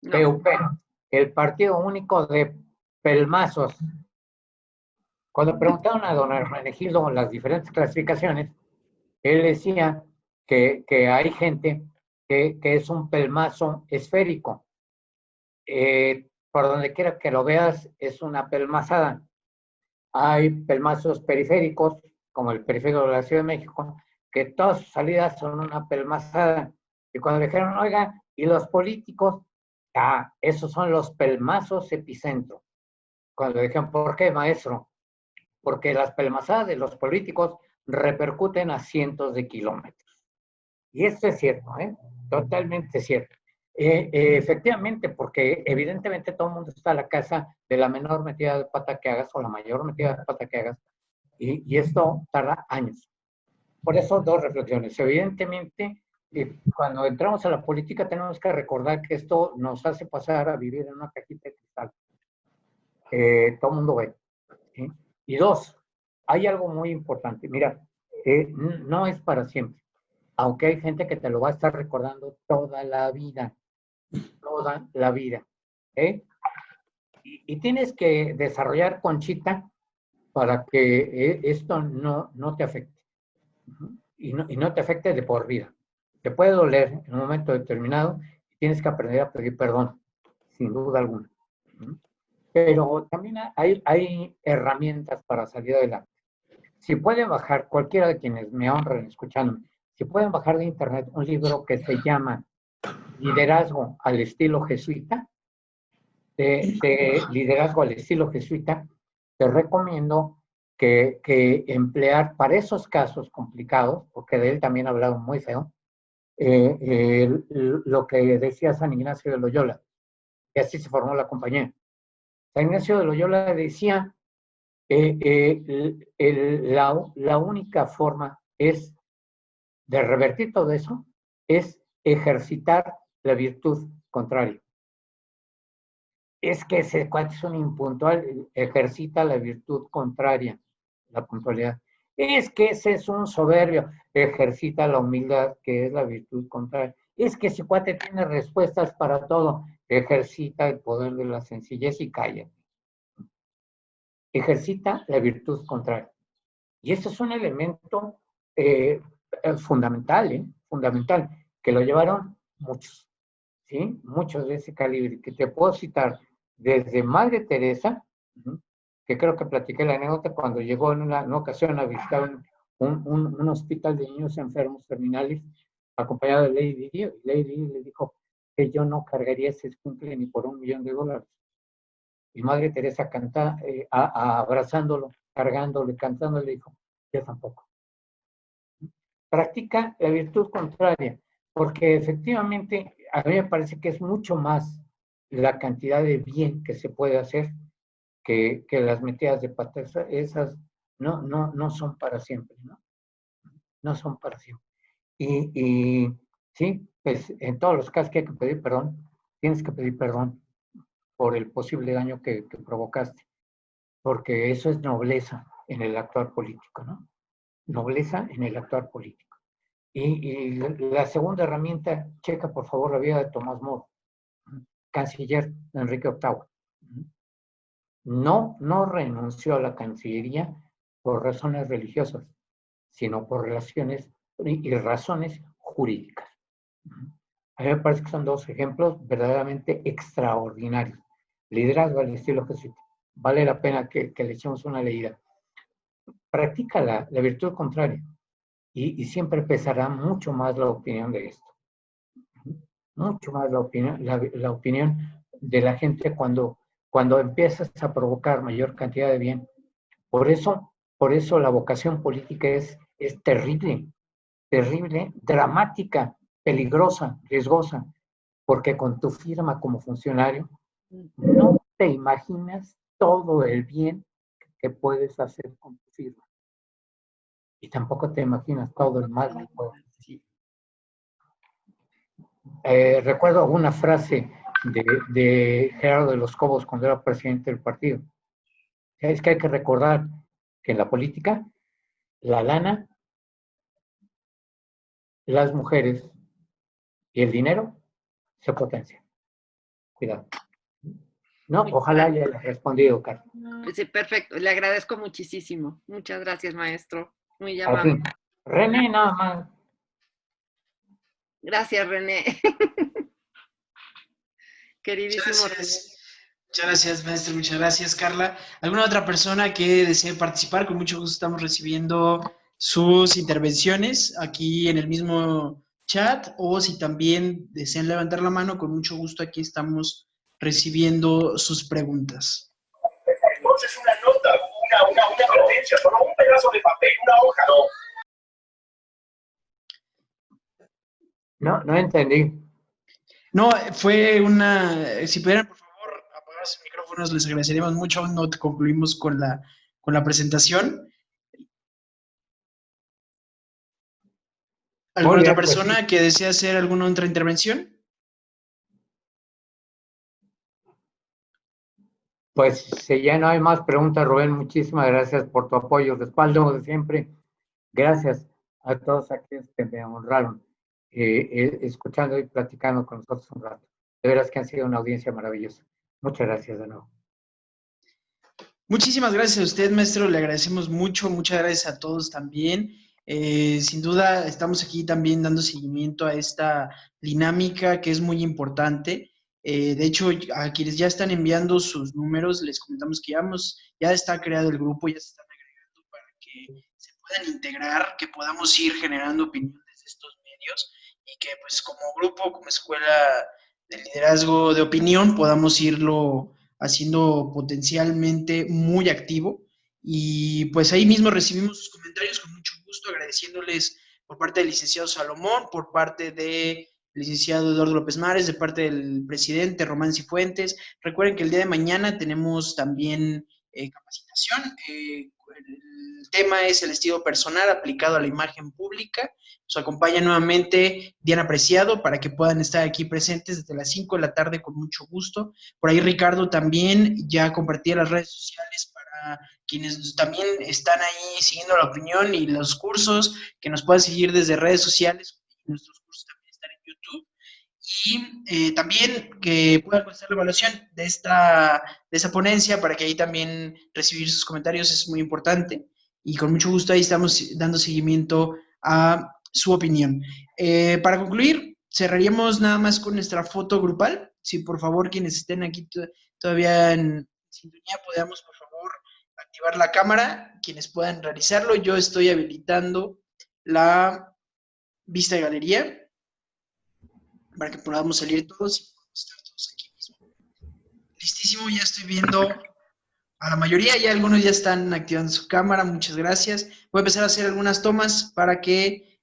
No. PUP, el Partido Único de Pelmazos. Cuando preguntaron a don Hermenegildo las diferentes clasificaciones, él decía que hay gente que es un pelmazo esférico. Por donde quiera que lo veas, es una pelmazada. Hay pelmazos periféricos, como el periférico de la Ciudad de México, que todas sus salidas son una pelmazada. Y cuando le dijeron, oiga, ¿y los políticos? Esos son los pelmazos epicentro. Cuando le dijeron, ¿por qué, maestro? Porque las pelmazadas de los políticos repercuten a cientos de kilómetros. Y esto es cierto, totalmente cierto. Efectivamente, porque evidentemente todo el mundo está a la casa de la menor metida de pata que hagas o la mayor metida de pata que hagas, y esto tarda años. Por eso, dos reflexiones. Evidentemente, cuando entramos a la política tenemos que recordar que esto nos hace pasar a vivir en una cajita de cristal. Todo el mundo ve. ¿Sí? Y dos, hay algo muy importante. Mira, no es para siempre. Aunque hay gente que te lo va a estar recordando toda la vida. Toda la vida. Y tienes que desarrollar conchita para que esto no te afecte. Y no te afecte de por vida. Te puede doler en un momento determinado y tienes que aprender a pedir perdón, sin duda alguna. Pero también hay herramientas para salir adelante. Si pueden bajar, cualquiera de quienes me honran escuchándome, si pueden bajar de internet un libro que se llama Liderazgo al estilo jesuita, de liderazgo al estilo jesuita, te recomiendo que emplear para esos casos complicados, porque de él también hablaron muy feo, lo que decía San Ignacio de Loyola, y así se formó la compañía. San Ignacio de Loyola decía, la única forma es de revertir todo eso, es ejercitar la virtud contraria. Es que ese cuate es un impuntual, ejercita la virtud contraria, la puntualidad. Es que ese es un soberbio, ejercita la humildad, que es la virtud contraria. Es que ese cuate tiene respuestas para todo, ejercita el poder de la sencillez y calla. Ejercita la virtud contraria. Y eso es un elemento fundamental, fundamental, que lo llevaron muchos, ¿sí? Muchos de ese calibre, que te puedo citar desde Madre Teresa, que creo que platiqué la anécdota cuando llegó en una ocasión a visitar un hospital de niños enfermos terminales, acompañado de Lady Di, y Lady Di le dijo que yo no cargaría ese escuincle ni por $1,000,000. Y Madre Teresa abrazándolo, cargándolo y cantándole, dijo, yo tampoco. Practica la virtud contraria, porque efectivamente a mí me parece que es mucho más la cantidad de bien que se puede hacer que las metidas de pata. Esas no son para siempre, ¿no? No son para siempre. Y sí, pues en todos los casos que hay que pedir perdón, tienes que pedir perdón por el posible daño que provocaste, porque eso es nobleza en el actuar político, ¿no? Nobleza en el actuar político. Y la segunda herramienta, checa por favor la vida de Tomás Moro, canciller de Enrique VIII. No renunció a la Cancillería por razones religiosas, sino por relaciones y razones jurídicas. A mí me parece que son dos ejemplos verdaderamente extraordinarios. Liderazgo al estilo jesuita. Vale la pena que le echemos una leída. Practica la virtud contraria y siempre pesará mucho más la opinión de esto. Mucho más la opinión de la gente cuando empiezas a provocar mayor cantidad de bien. Por eso la vocación política es terrible, dramática, peligrosa, riesgosa, porque con tu firma como funcionario no te imaginas todo el bien que puedes hacer con tu firma. Y tampoco te imaginas todo el mal que puedes hacer. Recuerdo una frase de Gerardo de los Cobos cuando era presidente del partido. Es que hay que recordar que en la política, la lana, las mujeres y el dinero se potencian. Cuidado. No, ojalá haya respondido, Carlos. Sí, perfecto. Le agradezco muchísimo. Muchas gracias, maestro. Muy amable. René, nada más. Gracias, René. Queridísimo René. Muchas gracias, maestro. Muchas gracias, Carla. ¿Alguna otra persona que desee participar? Con mucho gusto estamos recibiendo sus intervenciones aquí en el mismo chat, o si también desean levantar la mano, con mucho gusto aquí estamos recibiendo sus preguntas. Entonces una nota, una advertencia, solo un pedazo de papel, una hoja, no. No entendí. No, fue una... Si pudieran, por favor, apagar sus micrófonos, les agradeceríamos mucho. Aún no concluimos con la presentación. ¿Alguna otra persona que desea hacer alguna otra intervención? Pues si ya no hay más preguntas, Rubén, muchísimas gracias por tu apoyo, respaldo de siempre. Gracias a todos aquellos que me honraron escuchando y platicando con nosotros un rato. De veras que han sido una audiencia maravillosa. Muchas gracias de nuevo. Muchísimas gracias a usted, maestro. Le agradecemos mucho. Muchas gracias a todos también. Sin duda, estamos aquí también dando seguimiento a esta dinámica que es muy importante. De hecho, a quienes ya están enviando sus números, les comentamos que ya está creado el grupo, ya se están agregando para que se puedan integrar, que podamos ir generando opiniones de estos medios y que pues como grupo, como escuela de liderazgo de opinión, podamos irlo haciendo potencialmente muy activo. Y pues ahí mismo recibimos sus comentarios con mucho gusto, agradeciéndoles por parte del licenciado Salomón, por parte del licenciado Eduardo López Mares, de parte del presidente Román Cifuentes. Recuerden que el día de mañana tenemos también capacitación. El tema es el estilo personal aplicado a la imagen pública. Nos acompaña nuevamente Diana Preciado para que puedan estar aquí presentes desde las 5 de la tarde con mucho gusto. Por ahí Ricardo también ya compartía las redes sociales para quienes también están ahí siguiendo la opinión y los cursos, que nos puedan seguir desde redes sociales. Nuestros cursos también están en YouTube. Y también que puedan contestar la evaluación de esa ponencia para que ahí también recibir sus comentarios es muy importante. Y con mucho gusto ahí estamos dando seguimiento a su opinión. Para concluir, cerraríamos nada más con nuestra foto grupal. Si por favor quienes estén aquí todavía en sintonía podamos por favor activar la cámara, quienes puedan realizarlo. Yo estoy habilitando la vista de galería. para que podamos salir todos y podamos estar todos aquí mismo. Listísimo, ya estoy viendo a la mayoría, ya algunos ya están activando su cámara, muchas gracias. Voy a empezar a hacer algunas tomas para que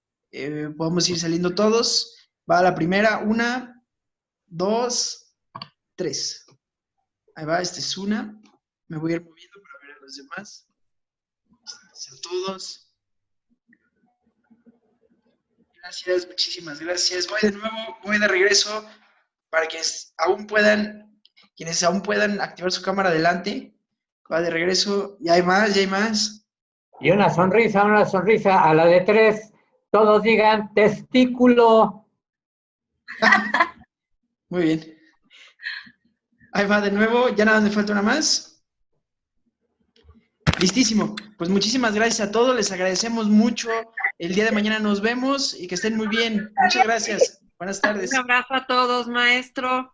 podamos ir saliendo todos. Va la primera, 1, 2, 3. Ahí va, esta es una. Me voy a ir moviendo para ver a los demás. Gracias a todos. Gracias, muchísimas gracias. Voy de nuevo, voy de regreso para quienes aún puedan activar su cámara adelante. Va de regreso. Ya hay más, ya hay más. Y una sonrisa a la de 3. Todos digan testículo. Muy bien. Ahí va de nuevo. Ya nada, me falta una más. Listísimo. Pues muchísimas gracias a todos. Les agradecemos mucho. El día de mañana nos vemos y que estén muy bien. Muchas gracias. Buenas tardes. Un abrazo a todos, maestro.